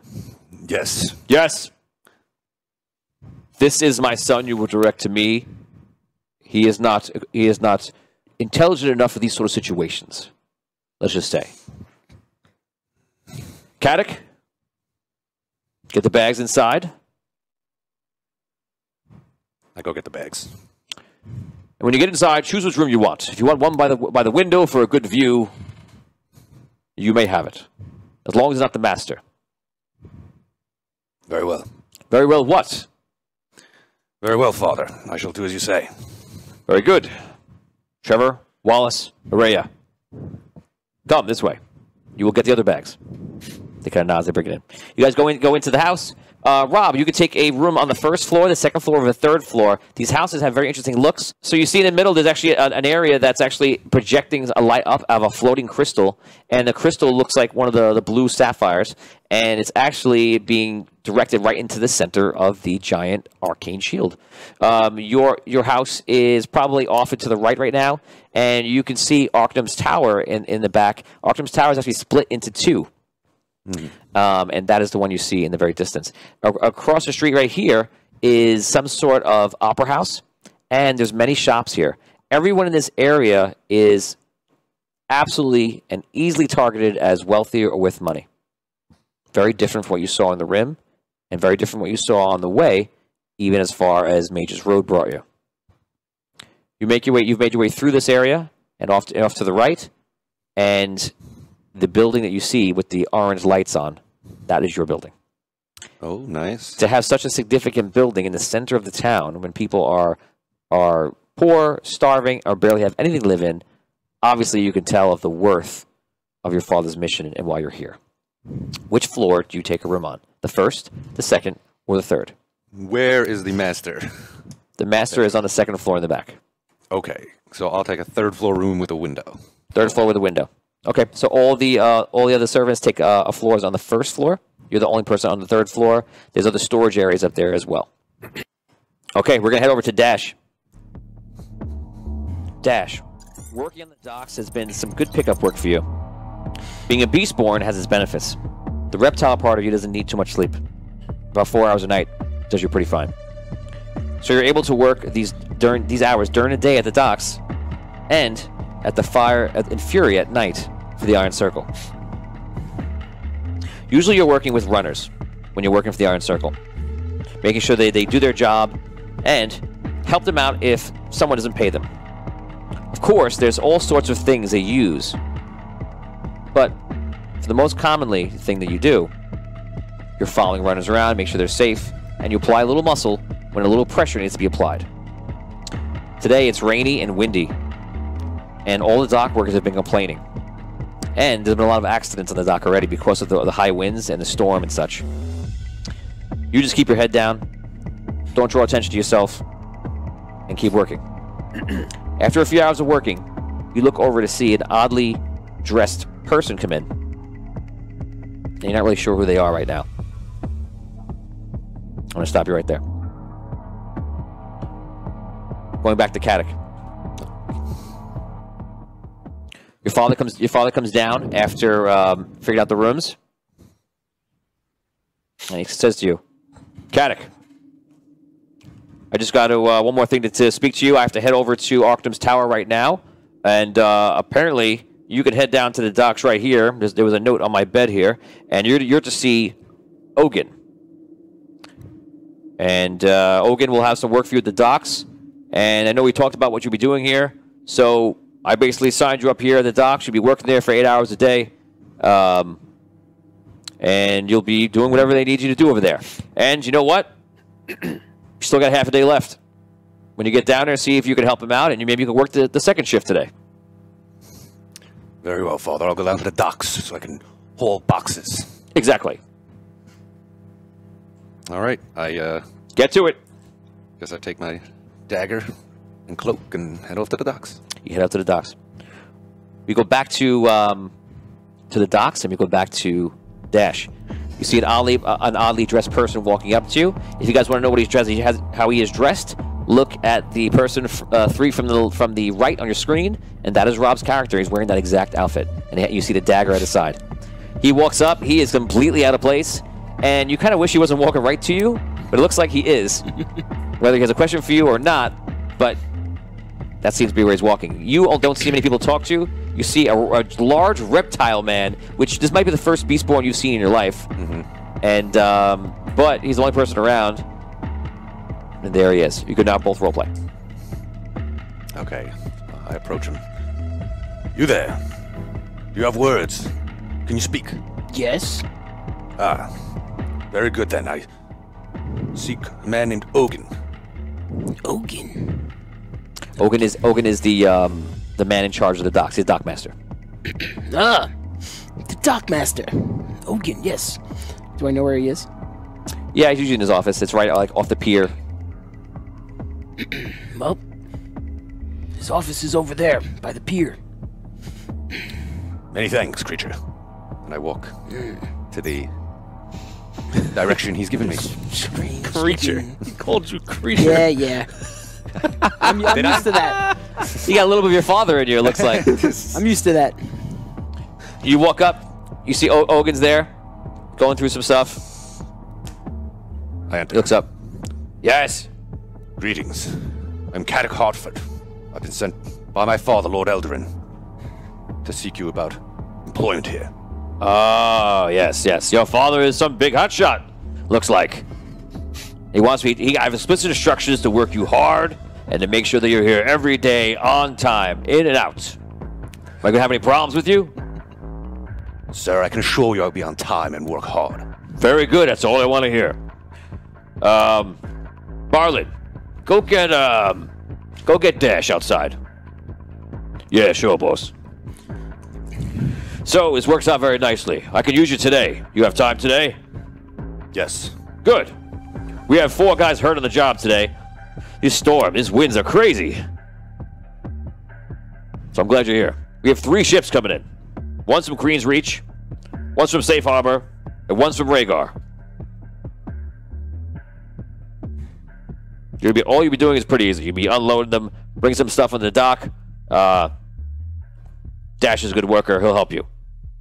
Yes. Yes. This is my son you will direct to me. He is not intelligent enough for these sort of situations. Let's just say. Caddick, get the bags inside. I go get the bags. And when you get inside, choose which room you want. If you want one by the window for a good view, you may have it. As long as it's not the master. Very well. Very well what? Very well, Father. I shall do as you say. Very good. Trevor, Wallace, Araya. Come this way. You will get the other bags. They kind of nod as they bring it in. You guys go into the house. Rob, you could take a room on the first floor, the second floor, or the third floor. These houses have very interesting looks. So you see in the middle, there's actually an area that's actually projecting a light up of a floating crystal. And the crystal looks like one of the blue sapphires. And it's actually being directed right into the center of the giant arcane shield. Your house is probably off and to the right now. And you can see Arcnem's tower in the back. Arcnem's tower is actually split into two. And that is the one you see in the very distance. Across the street right here is some sort of opera house, and there's many shops here. Everyone in this area is absolutely and easily targeted as wealthy or with money. Very different from what you saw in the Rim, and very different from what you saw on the way, even as far as Mage's Road brought you. You've made your way through this area and off to the right, and the building that you see with the orange lights on, that is your building. Oh, nice. To have such a significant building in the center of the town when people are poor, starving, or barely have anything to live in, obviously you can tell of the worth of your father's mission and why you're here. Which floor do you take a room on? The first, the second, or the third? Where is the master? The master is on the second floor in the back. Okay, so I'll take a third floor room with a window. Third floor with a window. Okay, so all the other servants take floors on the first floor. You're the only person on the third floor. There's other storage areas up there as well. Okay, we're going to head over to Dash. Dash, working on the docks has been some good pickup work for you. Being a Beastborn has its benefits. The reptile part of you doesn't need too much sleep. About 4 hours a night does you pretty fine. So you're able to work these hours during the day at the docks and at the fire in Fury at night for the Iron Circle. Usually you're working with runners when you're working for the Iron Circle, making sure they do their job and help them out if someone doesn't pay them. Of course, there's all sorts of things they use, but for the most commonly thing that you do, you're following runners around, make sure they're safe, and you apply a little muscle when a little pressure needs to be applied. Today it's rainy and windy, and all the dock workers have been complaining. And there's been a lot of accidents on the dock already because of the high winds and the storm and such. You just keep your head down, don't draw attention to yourself, and keep working. After a few hours of working, you look over to see an oddly dressed person come in. And you're not really sure who they are right now. I'm going to stop you right there. Going back to Caddick. Your father comes down after figuring out the rooms, and he says to you, "Caddick, I just got to one more thing to speak to you. I have to head over to Arctum's tower right now, and apparently you can head down to the docks right here. There was a note on my bed here, and you're to see Ogun. And Ogun will have some work for you at the docks. And I know we talked about what you'll be doing here, so I basically signed you up here at the docks. You'll be working there for 8 hours a day, and you'll be doing whatever they need you to do over there. And you know what? You still got half a day left. When you get down there, see if you can help him out, and maybe you can work the second shift today." Very well, Father. I'll go down to the docks so I can haul boxes. Exactly. All right. I Get to it. guess I take my dagger and cloak and head off to the docks. You head out to the docks. We go back to the docks, and we go back to Dash. You see an oddly dressed person walking up to you. If you guys want to know what he's dressed, how he is dressed, look at the person 3 from the right on your screen, and that is Rob's character. He's wearing that exact outfit, and you see the dagger at his side. He walks up. He is completely out of place, and you kind of wish he wasn't walking right to you, but it looks like he is. Whether he has a question for you or not, but that seems to be where he's walking. You don't see many people talk to. You see a large reptile man, which this might be the first Beastborn you've seen in your life. Mm-hmm. And but he's the only person around. And there he is. You could now both roleplay. Okay. I approach him. You there? Do you have words? Can you speak? Yes. Ah. Very good then. I seek a man named Ogun. Ogun. Ogun is the man in charge of the docks. He's dock master. Ah, the dockmaster. Ogun, yes. Do I know where he is? Yeah, he's usually in his office. It's right like off the pier. Well, his office is over there by the pier. Many thanks, creature. And I walk to the direction he's given me. Strange Creature. looking. He called you creature. Yeah, yeah. I'm used to that. You got a little bit of your father in you, it looks like. I'm used to that. You walk up. You see Ogun's there, going through some stuff. I enter. He looks up. Yes. Greetings. I'm Caddick Hartford. I've been sent by my father, Lord Eldarin. to seek you about employment here. Oh, yes, yes. Your father is some big hotshot, looks like. He wants me. I have explicit instructions to work you hard and to make sure that you're here every day on time, in and out. Am I going to have any problems with you? Sir, I can assure you I'll be on time and work hard. Very good. That's all I want to hear. Barlin, go get Dash outside. Yeah, sure, boss. So, this works out very nicely. I can use you today. You have time today? Yes. Good. We have 4 guys hurt on the job today. This storm, these winds are crazy. So I'm glad you're here. We have 3 ships coming in. One's from Queen's Reach, one's from Safe Harbor, and one's from Rhaegar. All you'll be doing is pretty easy. You'll be unloading them, bring some stuff on the dock. Dash is a good worker. He'll help you.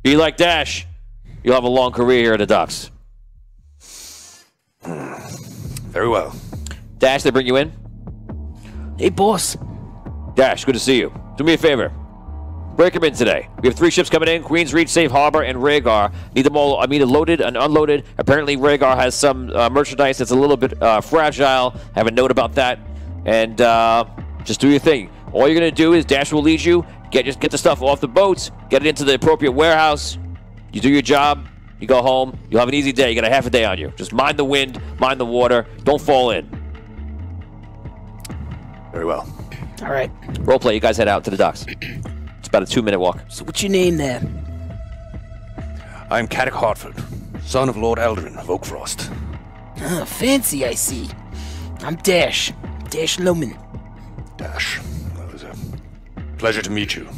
Be like Dash. You'll have a long career here at the docks. Very well. Dash, they bring you in? Hey, boss. Dash, good to see you. Do me a favor. Break them in today. We have 3 ships coming in. Queen's Reach, Safe Harbor, and Rhaegar. Need them all, loaded and unloaded. Apparently, Rhaegar has some merchandise that's a little bit fragile. Have a note about that. And just do your thing. All you're going to do is Dash will lead you. Just get the stuff off the boats. Get it into the appropriate warehouse. You do your job. You go home. You'll have an easy day. You got a half a day on you. Just mind the wind. Mind the water. Don't fall in. Very well. All right. Roleplay. You guys head out to the docks. It's about a 2-minute walk. So what's your name there? I'm Caddock Hartford, son of Lord Eldrin of Oakfrost. Ah, fancy, I see. I'm Dash. Dash Loman. Dash. Well, it was a pleasure to meet you.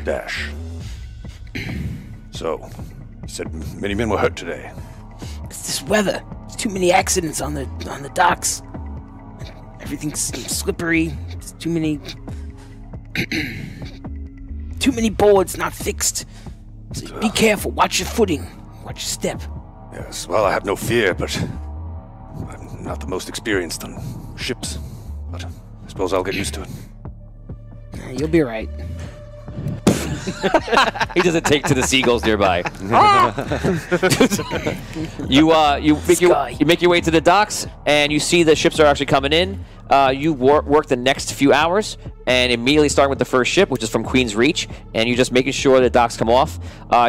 Dash. So, you said many men were hurt today. It's this weather. There's too many accidents on the docks. Everything's slippery. There's too many boards not fixed. So be careful. Watch your footing. Watch your step. Yes, well, I have no fear, but I'm not the most experienced on ships. But I suppose I'll get used to it. You'll be right. He doesn't take to the seagulls nearby. You make your way to the docks, and you see the ships are actually coming in. You work the next few hours, and immediately starting with the first ship, which is from Queen's Reach, and you're just making sure the docks come off.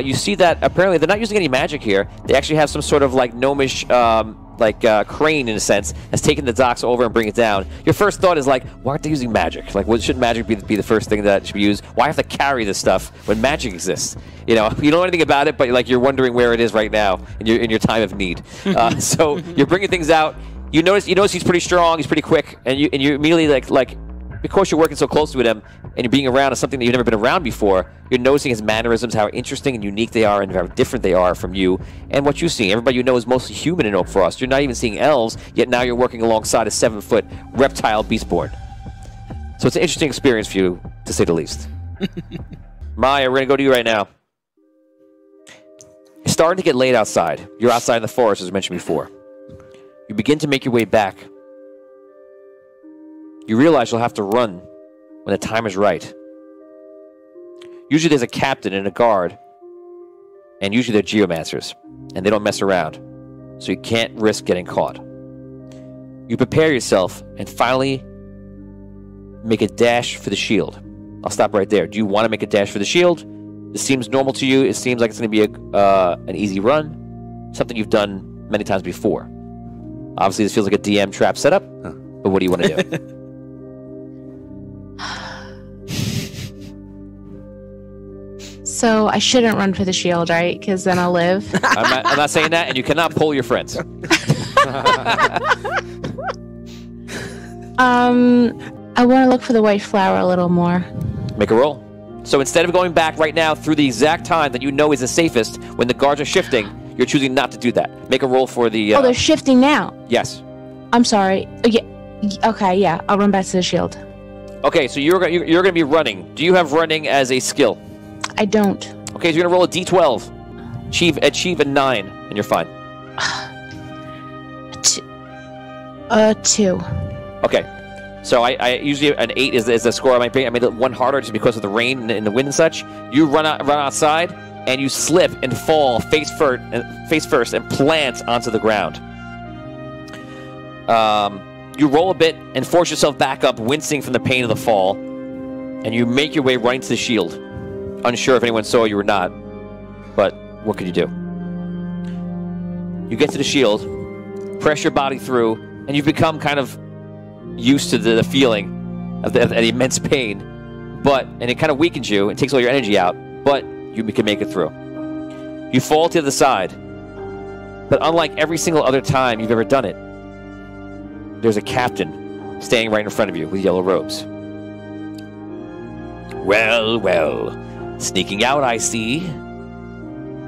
You see that apparently they're not using any magic here. They actually have some sort of like gnomish crane, in a sense, has taken the docks over and bring it down. Your first thought is like, why aren't they using magic? Like, shouldn't magic be the first thing that should be used? Why have to carry this stuff when magic exists? You know, you don't know anything about it, but like you're wondering where it is right now in your time of need. So you're bringing things out. You notice he's pretty strong. He's pretty quick, and you immediately like because you're working so closely with him and you're being around something that you've never been around before, you're noticing his mannerisms, how interesting and unique they are, and how different they are from you and what you see. Everybody you know is mostly human in Oakfrost. You're not even seeing elves, yet now you're working alongside a 7-foot reptile beastborn. So it's an interesting experience for you, to say the least. Maya, we're going to go to you right now. It's starting to get late outside. You're outside in the forest, as mentioned before. You begin to make your way back. You realize you'll have to run when the time is right. Usually there's a captain and a guard, and usually they're geomancers, and they don't mess around, so you can't risk getting caught. You prepare yourself and finally make a dash for the shield. I'll stop right there. Do you want to make a dash for the shield? This seems normal to you. It seems like it's going to be an easy run, something you've done many times before. Obviously, this feels like a DM trap setup, but what do you want to do? So I shouldn't run for the shield, right? Because then I'll live. I'm not saying that, and you cannot pull your friends. I want to look for the white flower a little more. Make a roll. So instead of going back right now through the exact time that you know is the safest, when the guards are shifting, you're choosing not to do that. Make a roll for the... Oh, they're shifting now? Yes. I'm sorry. Yeah. Okay, yeah. I'll run back to the shield. Okay, so you're going to be running. Do you have running as a skill? I don't. Okay, so you're going to roll a d12. Achieve a 9, and you're fine. 2. Okay. So I usually an 8 is the score I might be. I made it 1 harder just because of the rain and the wind and such. You run outside and you slip and fall face first and plant onto the ground. You roll a bit and force yourself back up, wincing from the pain of the fall, and you make your way right into the shield. Unsure if anyone saw you or not, but what could you do? You get to the shield, press your body through, and you've become kind of used to the feeling of the immense pain, and it kind of weakens you and takes all your energy out, but you can make it through. You fall to the side, but unlike every single other time you've ever done it, there's a captain standing right in front of you with yellow robes. Well, well, sneaking out, I see.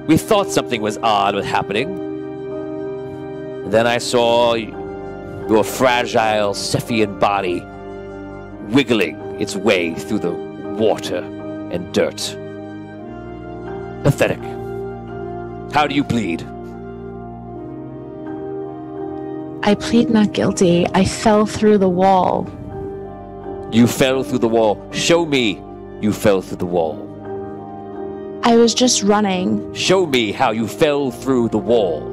We thought something was odd was happening. And then I saw your fragile Cephian body wiggling its way through the water and dirt. Pathetic. How do you plead? I plead not guilty. I fell through the wall. You fell through the wall. Show me you fell through the wall. I was just running. Show me how you fell through the wall.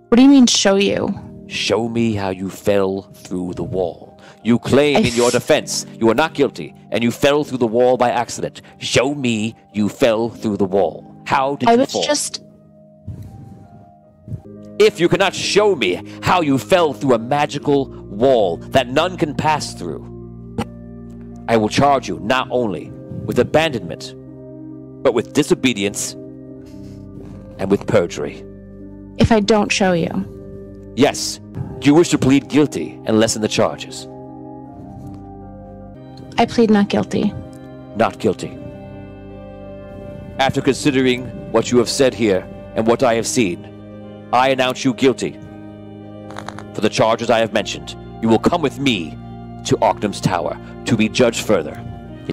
What do you mean, show you? Show me how you fell through the wall. You claim in your defense you are not guilty, and you fell through the wall by accident. Show me you fell through the wall. How did you fall? If you cannot show me how you fell through a magical wall that none can pass through, I will charge you not only with abandonment, but with disobedience and with perjury. If I don't show you? Yes. Do you wish to plead guilty and lessen the charges? I plead not guilty. Not guilty. After considering what you have said here and what I have seen, I announce you guilty. For the charges I have mentioned, you will come with me to Arctum's tower to be judged further. He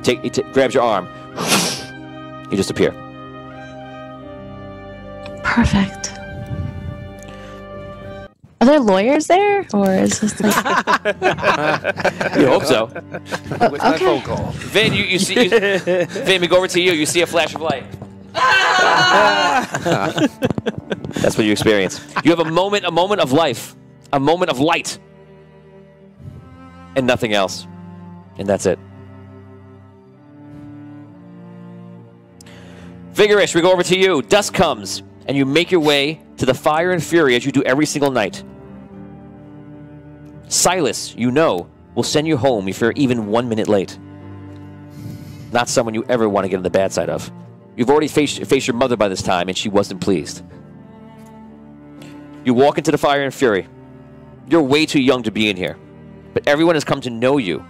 grabs your arm. You disappear. Perfect. Are there lawyers there, or is this like? You hope so. Where's my phone call? Vin, you see, Vin, we go over to you. You see a flash of light. That's what you experience. You have a moment of life, a moment of light, and nothing else, and that's it. Vigorish, we go over to you. Dusk comes, and you make your way to the Fire and Fury as you do every single night. Silas, you know, will send you home if you're even 1 minute late. Not someone you ever want to get on the bad side of. You've already faced your mother by this time, and she wasn't pleased. You walk into the Fire and Fury. You're way too young to be in here, but everyone has come to know you.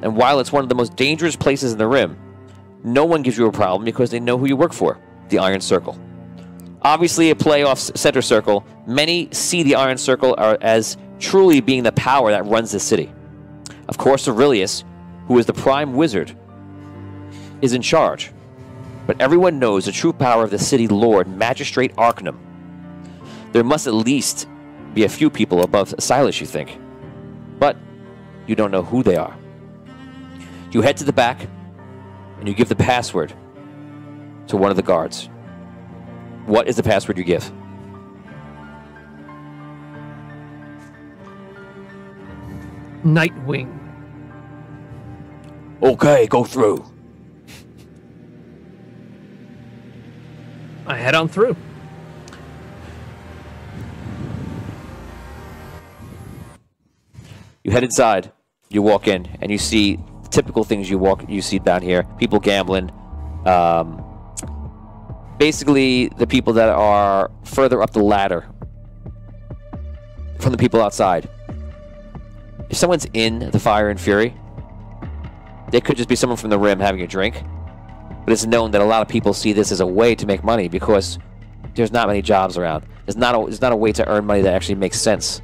And while it's one of the most dangerous places in the Rim, no one gives you a problem because they know who you work for, the Iron Circle. Obviously a playoff center circle, many see the Iron Circle as truly being the power that runs the city. Of course, Aurelius, who is the prime wizard, is in charge. But everyone knows the true power of the city lord, Magistrate Arcanum. There must at least be a few people above Silas, you think. But you don't know who they are. You head to the back, and you give the password to one of the guards. What is the password you give? Nightwing. Okay, go through. I head on through. You head inside, you walk in, and you see typical things you see down here. People gambling. Basically, the people that are further up the ladder from the people outside. If someone's in the Fire and Fury, they could just be someone from the Rim having a drink. But it's known that a lot of people see this as a way to make money because there's not many jobs around. There's not a way to earn money that actually makes sense.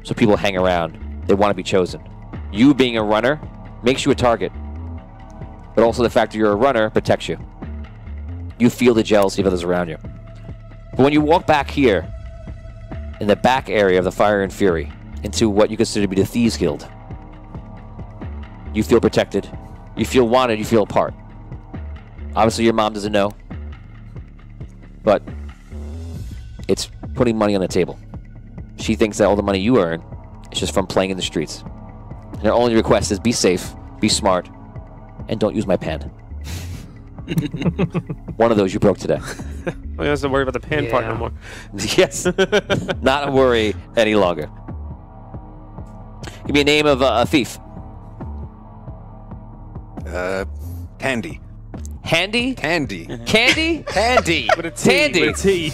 So people hang around. They want to be chosen. You being a runner makes you a target. But also the fact that you're a runner protects you. You feel the jealousy of others around you. But when you walk back here, in the back area of the Fire and Fury into what you consider to be the Thieves Guild. You feel protected. You feel wanted. You feel a part. Obviously, your mom doesn't know. But it's putting money on the table. She thinks that all the money you earn is just from playing in the streets. And her only request is be safe, be smart, and don't use my pan. One of those you broke today. I don't have to worry about the pan part no more. Yes. Not a worry any longer. Give me a name of a thief. Candy. Handy? Candy. Candy? Candy. With a T. Tandy. With a T.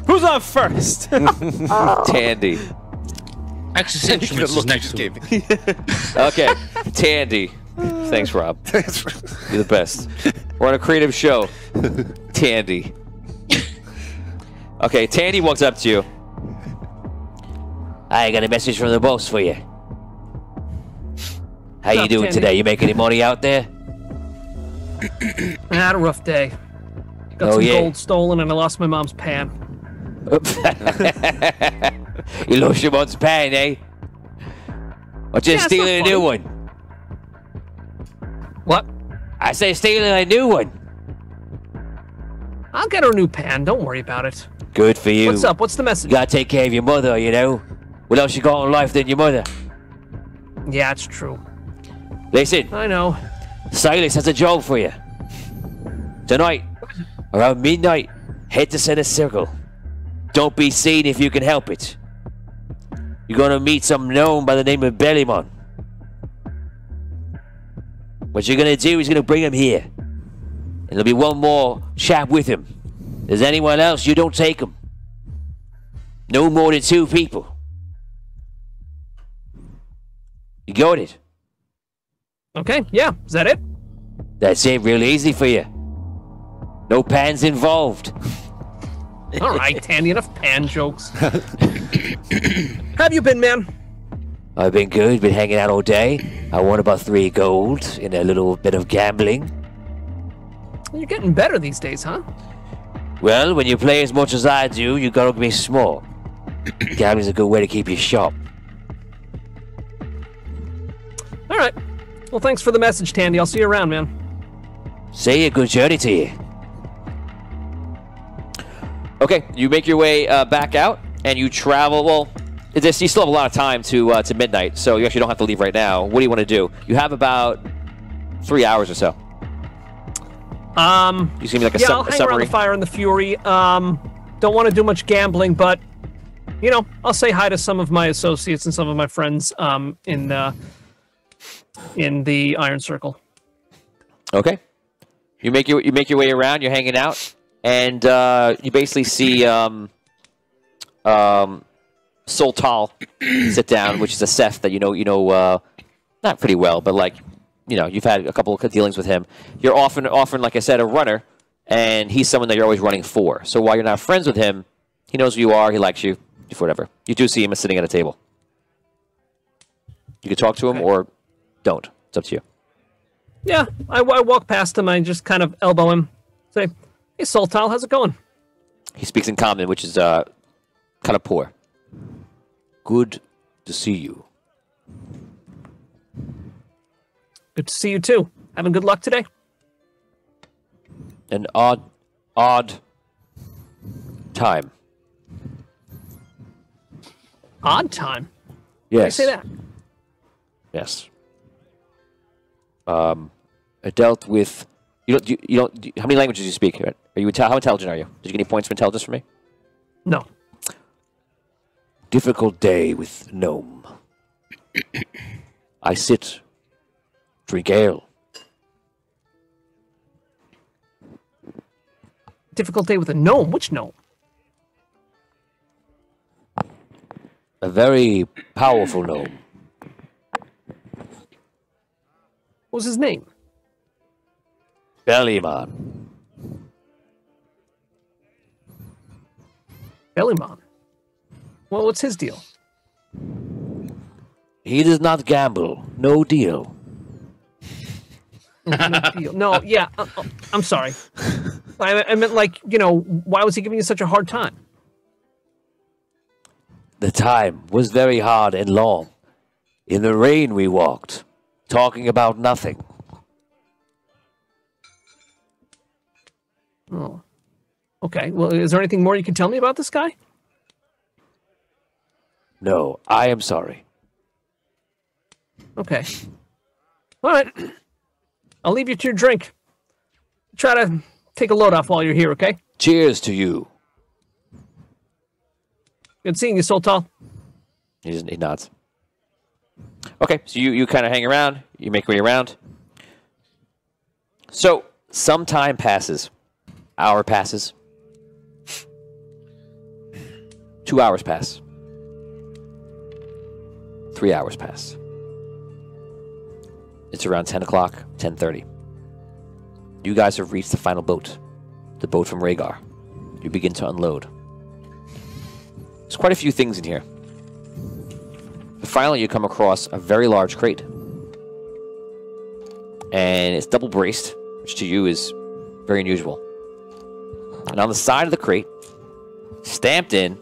Who's on first? Tandy. Existentialist Good is look you next just to gave him. me. Okay. Tandy. Thanks, Rob. You're the best. We're on a creative show. Tandy. Okay, Tandy walks up to you. I got a message from the boss for you. How you up, doing Tandy? today? You make any money out there? I had a rough day. Got some gold stolen and I lost my mom's pan. You lost your mom's pan, eh? Or just Yeah, stealing a it's not new funny. one? What? I say stealing a new one. I'll get her a new pan. Don't worry about it. Good for you. What's up? What's the You message? gotta take care of your mother, you know? What else you got in life than your mother? Yeah, it's true. Listen, I know. Silas has a job for you. Tonight, around midnight, head to Center Circle. Don't be seen if you can help it. You're gonna meet some gnome by the name of Bellymon. What you're gonna do is gonna bring him here. And there'll be one more chap with him. If there's anyone else, you don't take him. No more than 2 people. You got it? Okay, yeah. Is that it? That's it, real easy for you. No pans involved. All right, Tandy, enough pan jokes. Have you been, man? I've been good, been hanging out all day. I won about 3 gold in a little bit of gambling. You're getting better these days, huh? Well, when you play as much as I do, you gotta be smart. Gambling's a good way to keep you sharp. All right. Well, thanks for the message, Tandy. I'll see you around, man. Say a good journey to you. Okay, you make your way back out, and you travel. Well, you still have a lot of time to midnight, so you actually don't have to leave right now. What do you want to do? You have about 3 hours or so. You see me like a I'll hang around summary. the Fire and the Fury. Don't want to do much gambling, but you know, I'll say hi to some of my associates and some of my friends in the Iron Circle. Okay. You make your way around. You're hanging out, and you basically see Soltal sit down, which is a Seth that you know not pretty well, but like you've had a couple of dealings with him. You're often, like I said, a runner, and he's someone that you're always running for. So while you're not friends with him, he knows who you are. He likes you. Whatever. You do see him sitting at a table. You can talk to him or don't. It's up to you. Yeah, I walk past him. I just kind of elbow him. Say, "Hey, Soltal, how's it going?" He speaks in common, which is kind of poor. Good to see you. Good to see you too. Having good luck today? An odd time. Odd time. Yes. Why do you say that? Yes. I dealt with. You don't. How many languages do you speak? Are you? How intelligent are you? Did you get any points for intelligence for me? No. Difficult day with gnome. I sit, drink ale. Difficult day with a gnome. Which gnome? A very powerful gnome. What was his name? Bellymon. Bellymon. Well, what's his deal? He does not gamble. No deal. No deal. No, yeah. I'm sorry. I meant like, why was he giving you such a hard time? The time was very hard and long. In the rain we walked, talking about nothing. Oh. Okay, well, is there anything more you can tell me about this guy? No, I am sorry. Okay. All right. I'll leave you to your drink. Try to take a load off while you're here, okay? Cheers to you. Good seeing you, Soltal. He nods. Okay, so you kind of hang around. You make your way around. So, some time passes. Hour passes. 2 hours pass. 3 hours pass. It's around 10 o'clock, 10:30. You guys have reached the final boat. The boat from Rhaegar. You begin to unload. There's quite a few things in here. But finally, you come across a very large crate. And it's double braced, which to you is very unusual. And on the side of the crate, stamped in,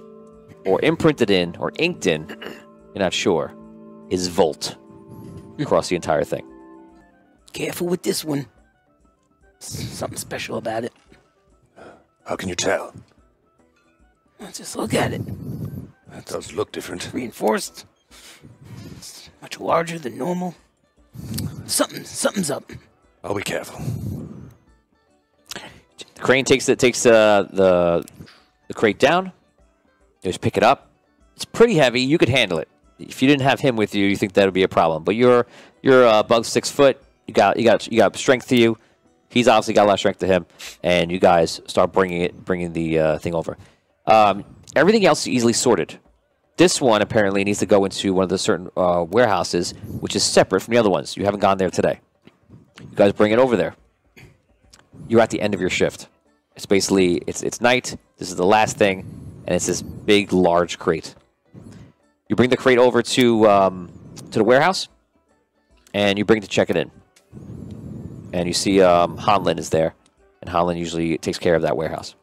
or imprinted in, or inked in, you're not sure, is Volt across the entire thing. Careful with this one. Something special about it. How can you tell? Let's just look at it. That does look different. Reinforced. It's much larger than normal. Something's up. I'll be careful. The crane takes the crate down. You just pick it up. It's pretty heavy. You could handle it. If you didn't have him with you, you think that would be a problem. But you're above 6 foot. You got strength to you. He's obviously got a lot of strength to him, and you guys start bringing the thing over. Everything else is easily sorted. This one apparently needs to go into one of the certain warehouses, which is separate from the other ones. You haven't gone there today. You guys bring it over there. You're at the end of your shift. It's basically it's night. This is the last thing, and it's this big, large crate. You bring the crate over to the warehouse, and you bring it to check it in. And you see Hanlin is there, and Hanlin usually takes care of that warehouse.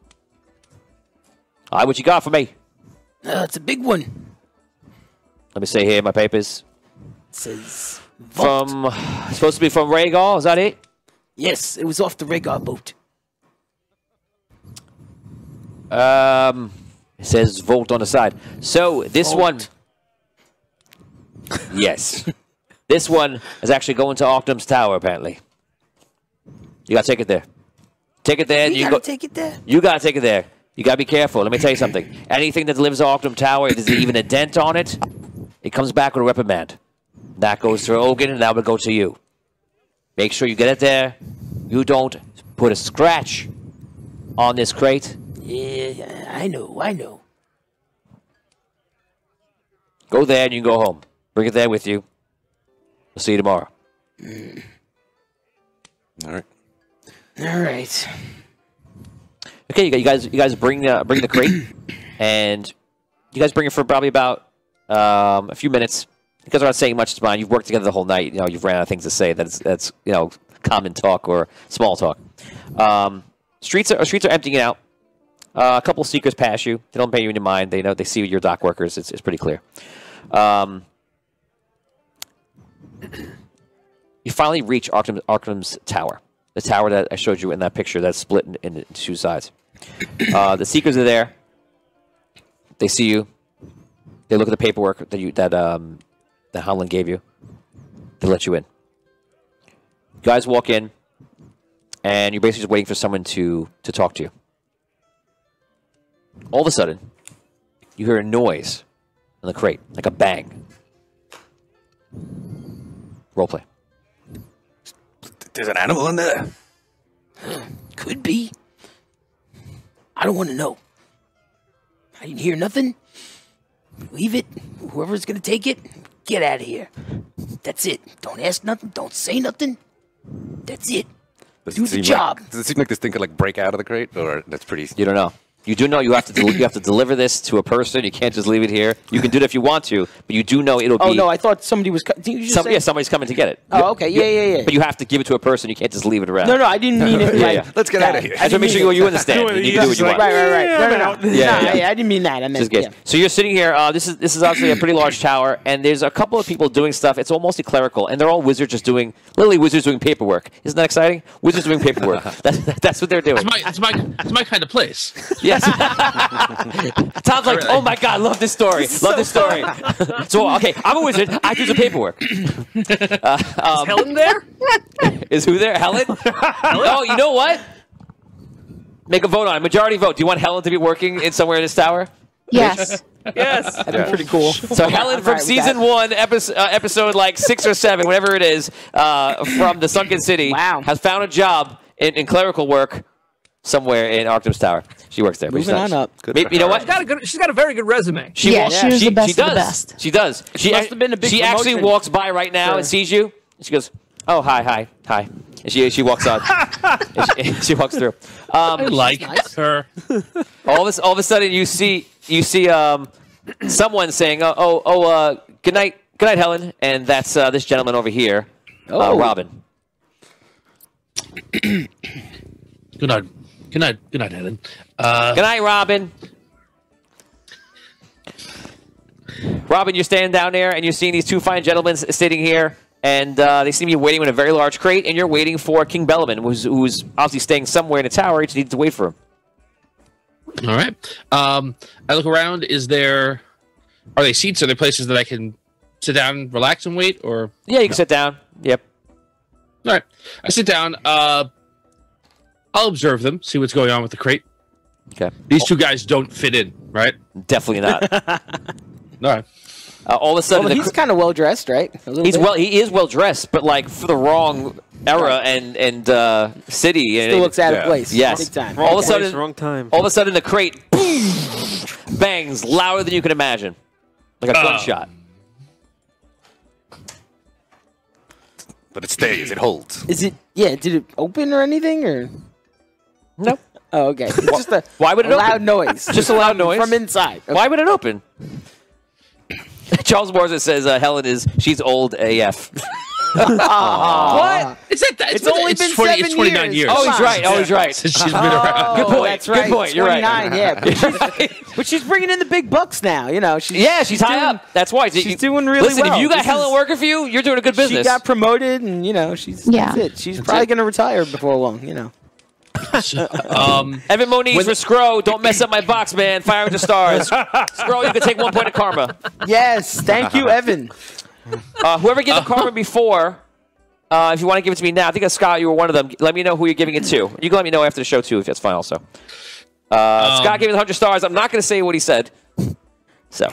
All right, what you got for me? It's a big one. Let me see here my papers. It says Vault. Supposed to be from Rhaegar. Is that it? Yes, it was off the Rhaegar boat. It says Volt on the side. So this Vault. one, yes, this one is actually going to Octum's Tower. Apparently, you gotta take it there. Take it there. We gotta take it there. You gotta take it there. You gotta be careful. Let me tell you something. Anything that delivers to Octum Tower, if there's even a dent on it, it comes back with a reprimand. That goes to Ogun, and that would go to you. Make sure you get it there. You don't put a scratch on this crate. Yeah, I know. Go there and you can go home. Bring it there with you. We'll see you tomorrow. All right. All right. Okay, you guys bring the crate, and you guys bring it for probably about a few minutes. You guys are not saying much to mine. You've worked together the whole night. You know, you've ran out of things to say. That's common talk or small talk. Streets are emptying out. A couple of seekers pass you. They don't pay you any mind. They see you're dock workers. It's pretty clear. You finally reach Arctum's Tower. The tower that I showed you in that picture that's split in two sides. The seekers are there. They see you. They look at the paperwork that Hanlin gave you. They let you in. You guys walk in, and you're basically just waiting for someone to talk to you. All of a sudden, you hear a noise in the crate, like a bang. Roleplay. There's an animal in there. Could be. I don't want to know. I didn't hear nothing. Leave it. Whoever's going to take it, get out of here. That's it. Don't ask nothing. Don't say nothing. That's it. Do the job. Does it seem like this thing could break out of the crate, or that's pretty? You don't know. You do know you have to deliver this to a person. You can't just leave it here. You can do it if you want to, but you do know it'll be. Oh no, I thought somebody was. Did you just say? Somebody's coming to get it. Oh, okay, yeah. But you have to give it to a person. You can't just leave it around. No, I didn't mean it. Yeah. Let's get out of here. I just want to make sure you understand. You can do what you want. Right. No. Yeah. I didn't mean that. I meant. Yeah. So you're sitting here. This is obviously a pretty large tower, and there's a couple of people doing stuff. It's all mostly clerical, and they're all wizards just doing literally wizards doing paperwork. Isn't that exciting? Wizards doing paperwork. That's what they're doing. It's my kind of place. Yes. Tom's like, oh my god, love this story. Love this story. So okay, I'm a wizard. I do the paperwork. Is Helen there? Is who there? Helen? Oh, you know what? Make a vote on it. Majority vote. Do you want Helen to be working in somewhere in this tower? Yes. Yes. That'd be pretty cool. So Helen from season 1, episode like 6 or 7, whatever it is, from the Sunken City, has found a job in clerical work somewhere in Arctum's Tower. She works there. Moving on up. Maybe, you know what? She's got a very good resume. She was the best of the best. She does. She must have been a big She actually promotion. walks by right now and sees you. And she goes, "Oh, hi." And she walks on. and she walks through. I like her. All of a sudden, you see someone saying, good night, Helen," and that's this gentleman over here, Robin. Good night, Helen. Good night, Robin. Robin, you're standing down there, and you're seeing these two fine gentlemen sitting here, and they seem to be waiting in a very large crate, and you're waiting for King Bellaman, who's obviously staying somewhere in the tower. You just need to wait for him. All right. I look around. Are there seats? Are there places that I can sit down, relax, and wait? Or Yeah, you can sit down. Yep. all right, I sit down. I'll observe them, see what's going on with the crate. Okay. These two guys don't fit in, right? Definitely not. All right. All of a sudden, He's kind of well dressed, right? He is well dressed, but like for the wrong era and city. Still looks out of place. Yes. Big time. All of a sudden, wrong time. All of a sudden, the crate boom, bangs louder than you can imagine, like a gunshot. But it stays. It holds. Is it? Yeah. Did it open or anything or? No. Oh, okay. It's just a Why would it loud open? noise. Just a loud noise from inside. Okay. Why would it open? Charles Morrison says Helen she's old AF. What? It's only been 29 years. Oh, he's right. Oh, he's right. Since she's been around. Good point. That's right. Good point. You're right. 29, yeah. But she's bringing in the big bucks now. You know, she's she's high up. That's why. She's doing really Listen, well. if you got This Helen is- working for you, you're doing a good business. She got promoted, and that's it. She's probably going to retire before long. Evan Moniz for Scro. Don't mess up my box, man. Fire with the stars. Scro, you can take 1 point of karma. Yes, thank you, Evan. Whoever gave the karma before, if you want to give it to me now, I think Scott, you were one of them. Let me know who you're giving it to. You can let me know after the show, too, if that's fine also. Scott gave me the 100 stars. I'm not going to say what he said. So.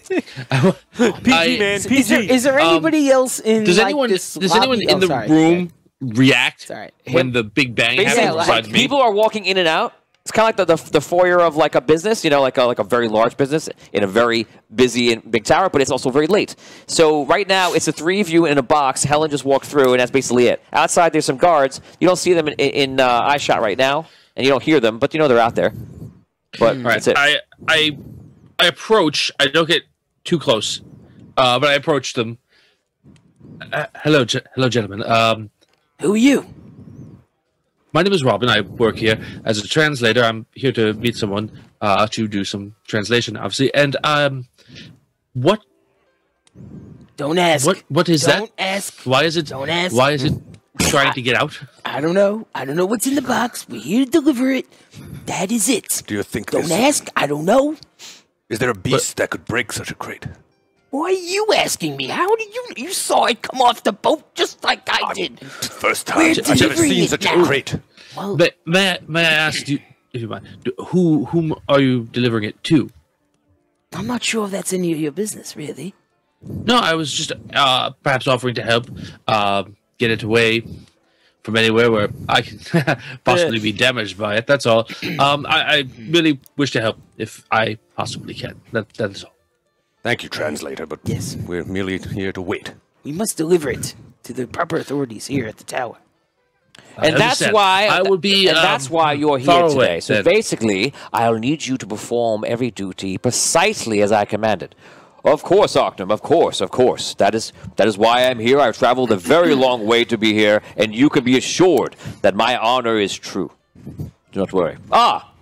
PG, man. PG. Is there anybody else in Does like, anyone this in the lobby? room react Sorry. when the big bang happens Basically, besides me? people are walking in and out. It's kind of like the foyer of like a business, like a very large business in a very busy and big tower, but it's also very late. So right now, it's the three of you in a box. Helen just walked through, and that's basically it. Outside, there's some guards. You don't see them in eye shot right now, and you don't hear them, but they're out there. But that's it. I approach. I don't get too close, but I approach them. Hello, gentlemen. Who are you? My name is Robin. I work here as a translator. I'm here to meet someone to do some translation, obviously. And what? Don't ask. What is that? Don't ask. Why is it? Don't ask. Why is it trying to get out? I don't know. I don't know what's in the box. We're here to deliver it. That is it. Do you think Don't ask. I don't know. Is there a beast that could break such a crate? Why are you asking me? How did you saw it come off the boat just like I did? First time We're I've ever delivering seen it such now. a crate. Well, May I ask you, if you mind, whom are you delivering it to? I'm not sure if that's any of your business, really. No, I was just perhaps offering to help get it away from anywhere where I can possibly be damaged by it. That's all. I really wish to help if I possibly can. That is all. Thank you, translator, but Yes. we're merely here to wait. We must deliver it to the proper authorities here at the tower. And that's understand. why I would be. And that's why you're far here away, today. So then. basically, I'll need you to perform every duty precisely as I commanded. Of course, Ocnum. Of course, of course. That is why I'm here. I've traveled a very long way to be here, and you can be assured that my honor is true. Do not worry. Ah,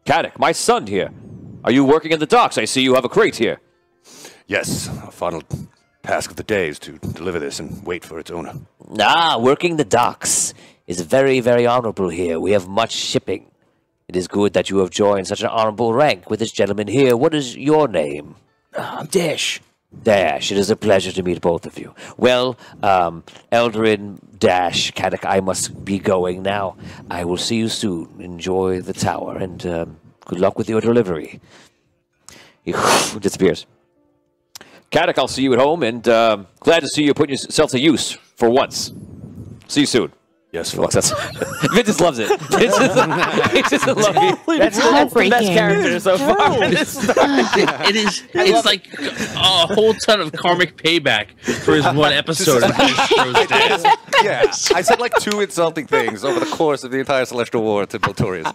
Caddick, my son here. Are you working in the docks? I see you have a crate here. Yes, our final task of the day is to deliver this and wait for its owner. Ah, working the docks is very, very honorable here. We have much shipping. It is good that you have joined such an honorable rank with this gentleman here. What is your name? I'm Dash. Dash, it is a pleasure to meet both of you. Well, Eldrin, Dash, Caddick, I must be going now. I will see you soon. Enjoy the tower, and good luck with your delivery. He disappears. Caddick, I'll see you at home, and glad to see you putting yourself to use for once. See you soon. Yes, Vince just loves it. Vince just loves it. That's heartbreaking. Best character so far. It is. It's like a whole ton of karmic payback for his one episode. of Yeah, I said like 2 insulting things over the course of the entire Celestial War to Voltorius.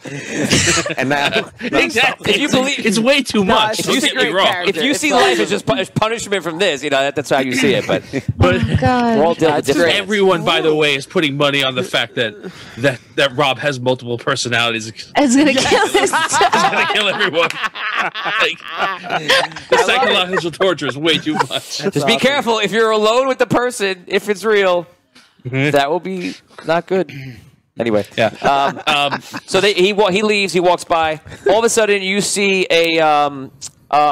And now, Exactly. If you believe, It's way too much. if you, Don't get me wrong. if you see life as just punishment from this, you know that's how you see it. But But God. we're all dealing with different. everyone, by the way, is putting money on the fact that Rob has multiple personalities. It's It's gonna kill this. gonna kill everyone. Like, the psychological torture is way too much. Just be careful if you're alone with the person. If it's real, that will be not good. Anyway, Yeah. so he leaves. He walks by. All of a sudden, you see a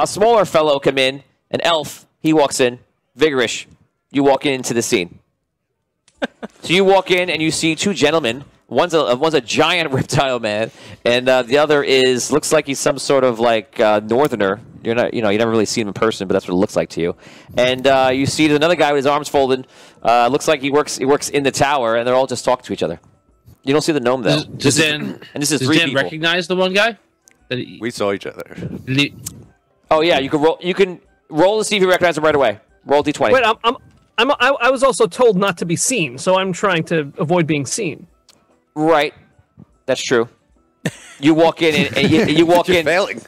smaller fellow come in. An elf. He walks in, vigorous. You walk into the scene. So you walk in and you see 2 gentlemen. One's a giant reptile man, and the other looks like he's some sort of like northerner. You never really see him in person, but that's what it looks like to you. And you see another guy with his arms folded. Looks like he works in the tower, and they're all just talking to each other. You don't see the gnome though. Does Dan And this is 3 people. recognize the one guy? we saw each other. Oh yeah, you can roll. You can roll to see if you recognize him right away. Roll d20. Wait, I was also told not to be seen, so I'm trying to avoid being seen. Right, that's true. You walk in and you walk in. Failing.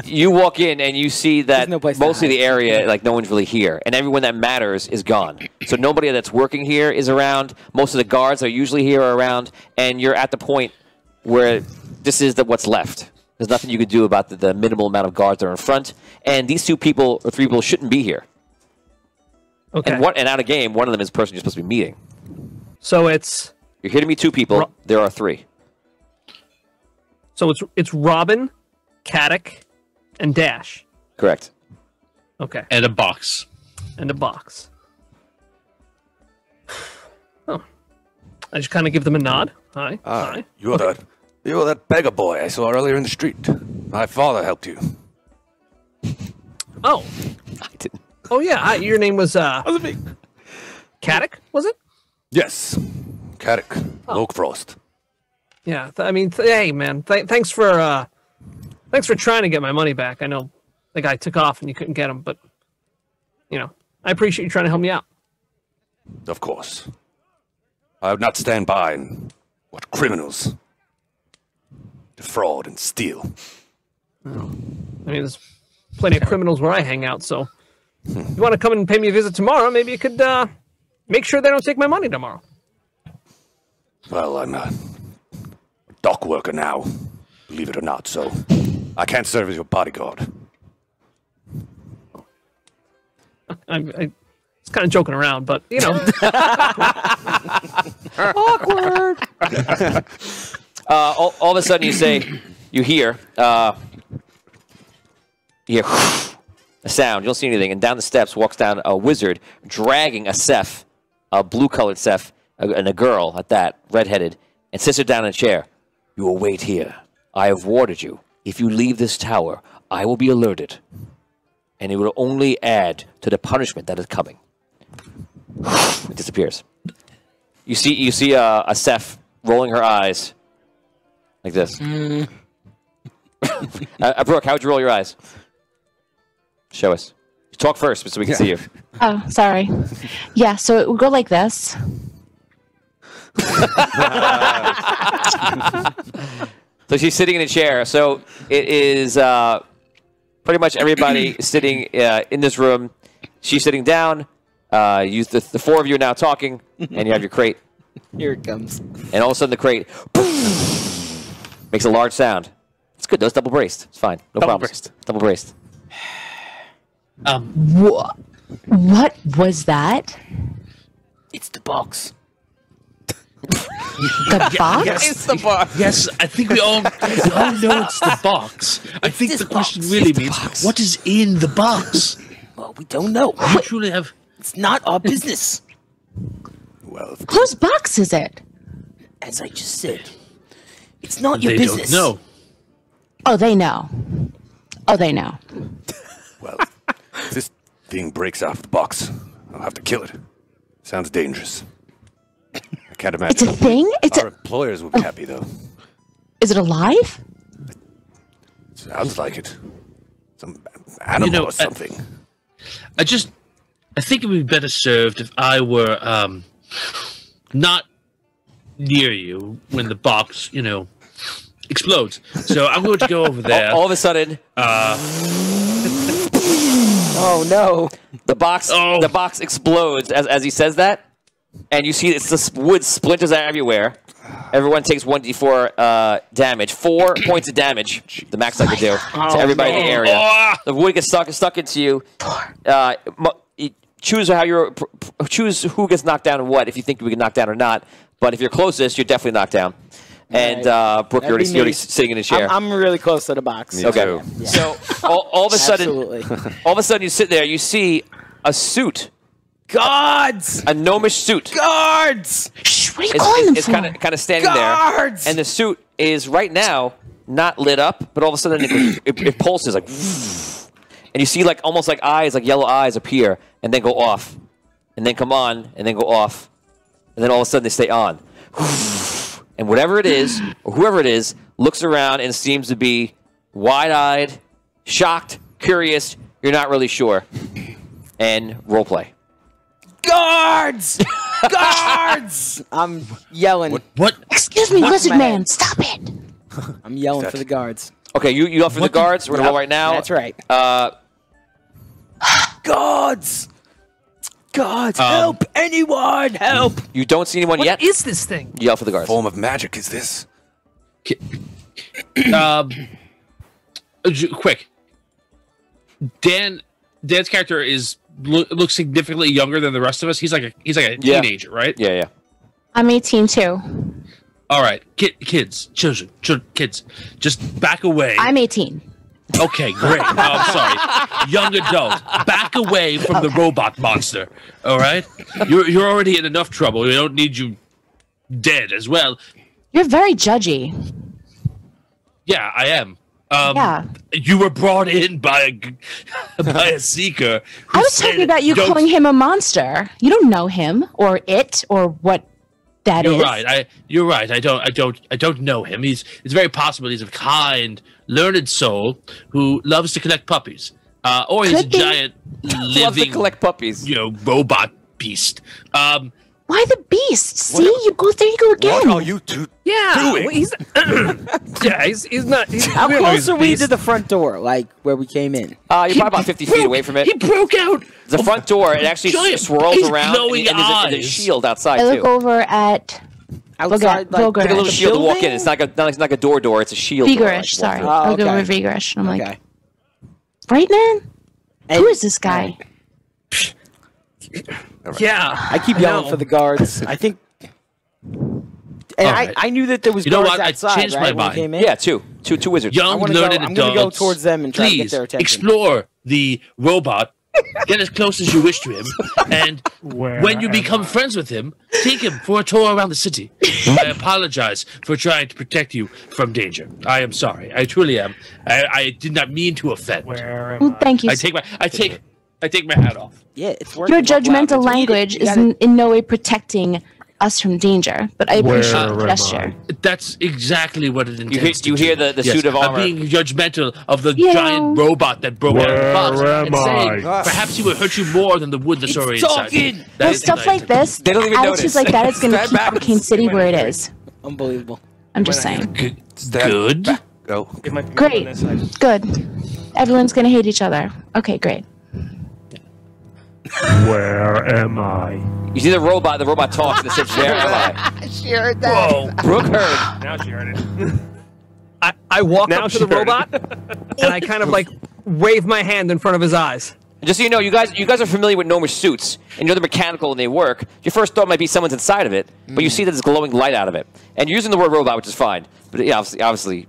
You walk in and you see that no place to most of the hide. area, like no one's really here, and everyone that matters is gone. So nobody that's working here is around. Most of the guards are usually here or around, and you're at the point where this is what's left. There's nothing you can do about the minimal amount of guards that are in front, and these 2 people or 3 people shouldn't be here. Okay. And out of game, one of them is the person you're supposed to be meeting. So it's You're here to meet 2 people. There are 3. it's Robin, Caddick, and Dash. Correct. Okay. And a box. And a box. Oh. I just kind of give them a nod. Hi. Hi. You're that beggar boy I saw earlier in the street. My father helped you. Oh. I didn't. Oh yeah. Hi, your name was Wasn't me. Caddick, was it? Yes, Caddick, Lokefrost. Yeah. Hey man. Thanks for trying to get my money back. I know the guy took off and you couldn't get him, but I appreciate you trying to help me out. Of course. I would not stand by and watch criminals defraud and steal. There's plenty of criminals where I hang out, so if you want to come and pay me a visit tomorrow, maybe you could make sure they don't take my money tomorrow. Well, I'm a dock worker now, believe it or not, so I can't serve as your bodyguard. I was kind of joking around, but Awkward. All of a sudden, you hear a sound. You don't see anything, and down the steps walks down a wizard dragging a Seth, a blue-colored Seth, and a girl at that, redheaded, and sits her down in a chair. You will wait here. I have warded you. If you leave this tower, I will be alerted, and it will only add to the punishment that is coming. It disappears. You see a Seth rolling her eyes like this. Brooke, how would you roll your eyes? Show us. Talk first so we can see you. Oh, sorry. Yeah, so it would go like this. So she's sitting in a chair. So it is pretty much everybody sitting in this room. She's sitting down. The four of you are now talking, and you have your crate. Here it comes. And all of a sudden, the crate makes a large sound. It's good. Those double braced. It's fine. No problems. Double braced. What was that? It's the box. The box? Yes, It's the box. yes, I think we all know it's the box. I think this the question box. really It's the means, box. what is in the box? Well, we don't know. You truly have... It's not our business. Well, Whose box is it? As I just said, it's not your They business. don't know. Oh, they know. Oh, they know. well, if this thing breaks out of the box, I'll have to kill it. Sounds dangerous. I can't imagine. It's a thing? It's Our employers will be happy, though. Is it alive? Sounds like it. Some animal or something. I think it would be better served if I were not near you when the box, explodes. So I'm going to go over there. All of a sudden, Oh no! the box explodes as he says that, and you see it's the wood splinters out everywhere. Everyone takes 1d4 damage. 4 points of damage, the max I could do to everybody in the area. The wood gets stuck into you. Choose who gets knocked down and what, if you think we can knock down or not. But if you're closest, you're definitely knocked down. And Brooke, you're already sitting in a chair. I'm really close to the box. Okay. too. Yeah. So all of a sudden, Absolutely. all of a sudden, you sit there. You see a suit, Guards! a gnomish suit. Guards! Shh, what are you calling them It's for? kind of standing Guards! there, and the suit is right now not lit up, but all of a sudden it pulses like, and you see like almost like eyes, like yellow eyes, appear and then go off, and then come on and then go off, and then all of a sudden they stay on, and whatever it is or whoever it is looks around and seems to be wide-eyed, shocked, curious. You're not really sure, and roleplay. Guards! Guards! I'm yelling. What? Excuse me, Lizard man. Man, stop it! I'm yelling for the guards. Okay, you up for the guards? We're gonna roll right now. That's right. Guards! Guards, help! Anyone, help! You don't see anyone What yet. is this thing? You yell for the guards. Form of magic is this? Quick. Dan's character looks significantly younger than the rest of us. He's like a Yeah. teenager, right? Yeah. I'm 18 too. All right, kids, children, kids, just back away. I'm 18. Okay, great. Oh, I'm sorry. Young adult, back away from the robot monster. All right, you're already in enough trouble. We don't need you dead as well. You're very judgy. Yeah, I am. Yeah. You were brought in by a seeker. Who I was said talking about you don't- calling him a monster. You don't know him or it or what that is. You're right. You're right. I don't know him. It's very possible he's a kind, learned soul who loves to collect puppies. Or he's Could a be. giant Love to living, collect puppies. robot beast. Why the beast? See, you go there. You go again. What are you two Yeah, doing? well, he's he's not. How we don't know close he's are we beast. to the front door, like where we came in? You're probably about 50 feet away from He it. broke out. The front door, it actually Giant swirls eyes, around, and glowing there's a eyes. shield outside I look too. over at Outside, Vulgar. Like a little the shield to walk in. building? It's not like a door. It's a shield. door, like, Vigorish. walk Sorry, through. Oh, I look okay. over Vigorish, and I'm Okay. like, right, man? Who is this guy? Yeah, I keep yelling for the guards. I think, and Alright. I knew that there was You know guards what? I outside, changed right, my when we mind. came in? Yeah, two wizards. Young, wanna go- learned I'm gonna go adults, towards them and try to get please their attention. explore the robot. Get as close as you wish to him, and when you become friends with him, take him for a tour around the city. I apologize for trying to protect you from danger. I am sorry. I truly am. I did not mean to offend. Thank you. I take my hat off. Yeah, it's working. Your Wow, judgmental it's language weird. is in no way protecting us from danger, but I appreciate the gesture. That's exactly what it intends You hear the suit of armor. I'm being judgmental of the giant robot that broke out of the box and saying perhaps he will hurt you more than the wood that's already inside. Well, stuff like this, They don't even attitudes notice. like that is going to Stand keep back. Arcane City where it is. Unbelievable. I'm just saying. Good. Go. It might be Great. on this side. Good. Everyone's going to hate each other. Okay, great. Where am I? You see the robot talks and it says, "Where am I?" She heard that. Whoa. Brooke heard. Now she heard it. I walk Now up to she the heard robot, and I kind of like wave my hand in front of his eyes. Just so you know, you guys are familiar with gnomish suits, and you're the mechanical and they work. Your first thought might be someone's inside of it, but you see that there's glowing light out of it. And you're using the word robot, which is fine. But yeah, obviously.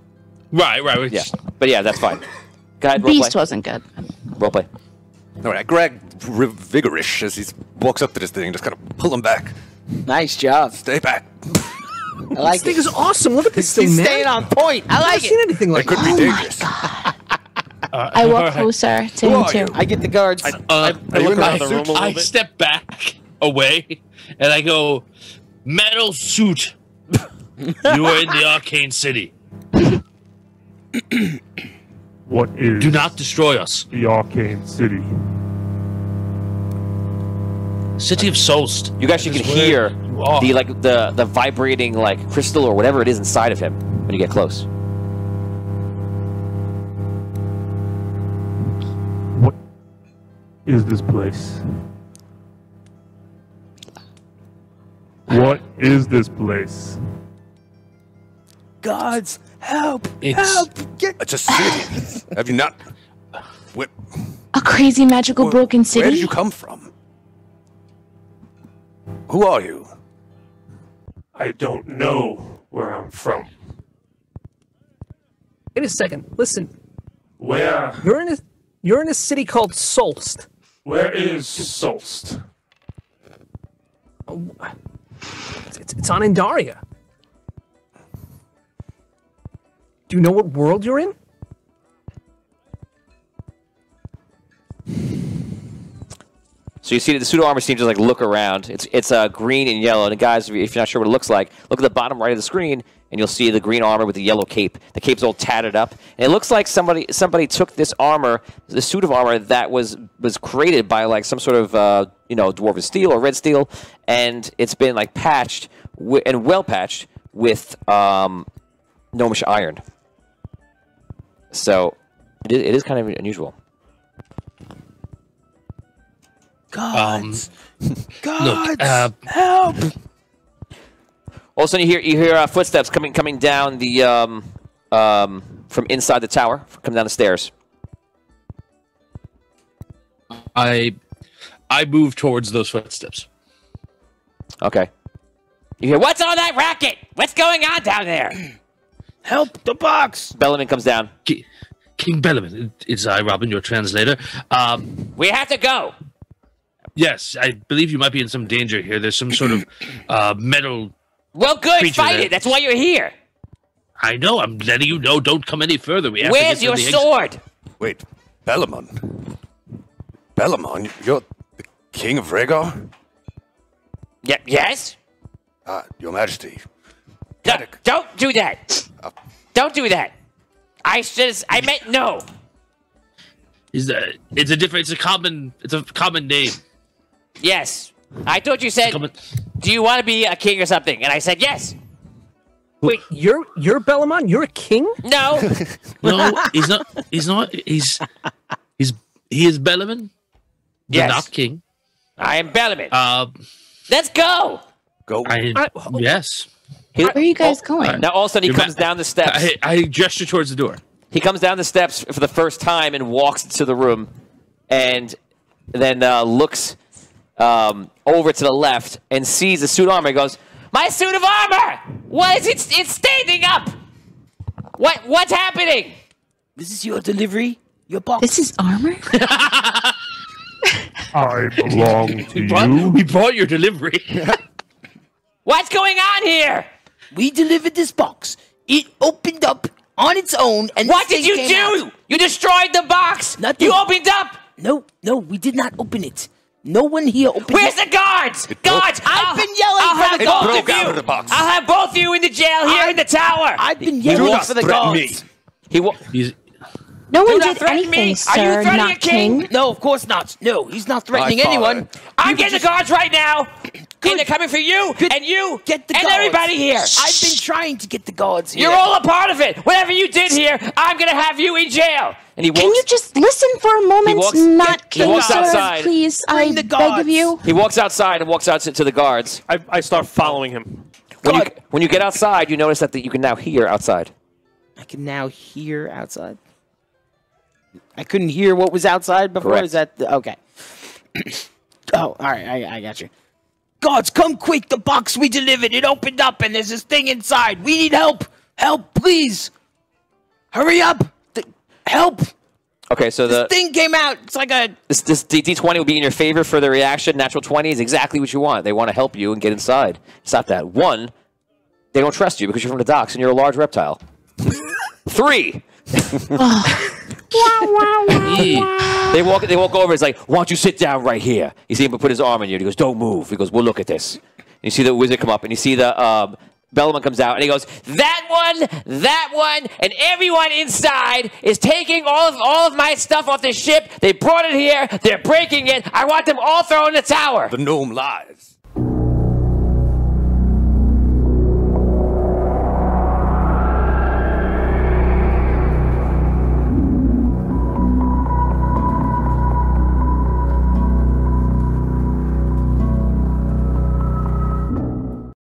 Right. Yeah. But yeah, that's fine. Go ahead, Beast roleplay. wasn't good. Roleplay. All right, Greg, vigorish as he walks up to this thing, just kind of pull him back. Nice job. Stay back. I like This thing it. is awesome. Look at this thing, He's man. staying on point. I I've like never seen it. anything It like could that. be dangerous. I walk closer to him, are too. you? I get the guards. I look around the room a little I bit. step back away and I go, metal suit. You are in the Arcane City. What is Do not destroy us. the Arcane City? City of Solst. You guys can That is hear where you are. the vibrating like crystal or whatever it is inside of him when you get close. What is this place? What is this place? Gods, help! It's- Help! Get It's a city. Have you not? Where, A crazy, magical, broken city? where did you come from? Who are you? I don't know where I'm from. Wait a second. Listen, Where? you're in a city called Solst. Where is Solst? It's on Indaria. Do you know what world you're in? So you see that the pseudo armor seems to like look around. It's green and yellow. And guys, if you're not sure what it looks like, look at the bottom right of the screen, and you'll see the green armor with the yellow cape. The cape's all tattered up, and it looks like somebody took this armor, the suit of armor that was created by like some sort of dwarven steel or red steel, and it's been like patched and well patched with gnomish iron. So it is kind of unusual. gods! Look, Help! All of a sudden, you hear footsteps coming down the from inside the tower, coming down the stairs. I move towards those footsteps. Okay. You hear, "What's all that racket? What's going on down there?" Help the box! Bellman comes down. King Bellaman, it's I, Robin, your translator. We have to go. Yes, I believe you might be in some danger here. There's some sort of metal. Well, good. Creature Fight there. it. That's why you're here. I know. I'm letting you know. Don't come any further. We have Where's to your get to the exit. sword? Wait, Bellamon? Bellamon? You're the king of Rhaegar? Yes. Your Majesty. No, don't do that. Don't do that. I meant no. It's a common name. Yes. I thought you said, Common- "Do you want to be a king or something?" And I said yes. Wait, you're Bellamon? You're a king? No. No, he's not. He's not. He is Bellaman. But Yes. not king. I am Bellman. Let's go. Go. Yes. Where are you guys going? Now all of a sudden he comes down the steps. I gesture towards the door. He comes down the steps for the first time and walks into the room, and then looks over to the left and sees the suit of armor. He goes, "My suit of armor! What is it? It's standing up! What's happening?" This is your delivery? Your box? This is armor? I belong to you. We brought your delivery. What's going on here? We delivered this box. It opened up on its own, and What this did you thing came do? out. You destroyed the box. Nothing. You opened up. No, we did not open it. No one here opened. Where's the guards? Guards! I've been yelling for the both guards. of you. I'll have both of you in the jail here in the tower. I've been yelling for the guards. He's No one Do not did threaten anything, me. sir. Are you threatening not a king? No, of course not. No, he's not threatening My father. anyone. I'm getting the guards right now. And they're coming for you and you Get the and guards. everybody here. I've been trying to get the guards here. You're all a part of it. Whatever you did here, I'm going to have you in jail. And he walks, Can you just listen for a moment? walks- Not he king, walks sir, outside. please. Bring I the beg guards. of you. he walks outside and walks out to the guards. I start following him. When you get outside, you notice that you can now hear outside. I can now hear outside. I couldn't hear what was outside before. Correct. Is that okay? Oh, all right. I got you. Guards, come quick! The box we delivered, it opened up, and there's this thing inside. We need help. Help, please. Hurry up. Help. Okay, so This thing came out. It's like a. this D20 will be in your favor for the reaction. Natural 20 is exactly what you want. They want to help you and get inside. Stop that. 1, they don't trust you because you're from the docks and you're a large reptile. 3. They walk over. It's like, why don't you sit down right here? You see him put his arm on you. And he goes, don't move. He goes, we'll look at this. And you see the wizard come up, and you see the Bellman comes out, and he goes, that one, and everyone inside is taking all of my stuff off the ship. They brought it here. They're breaking it. I want them all thrown in the tower. The gnome lies.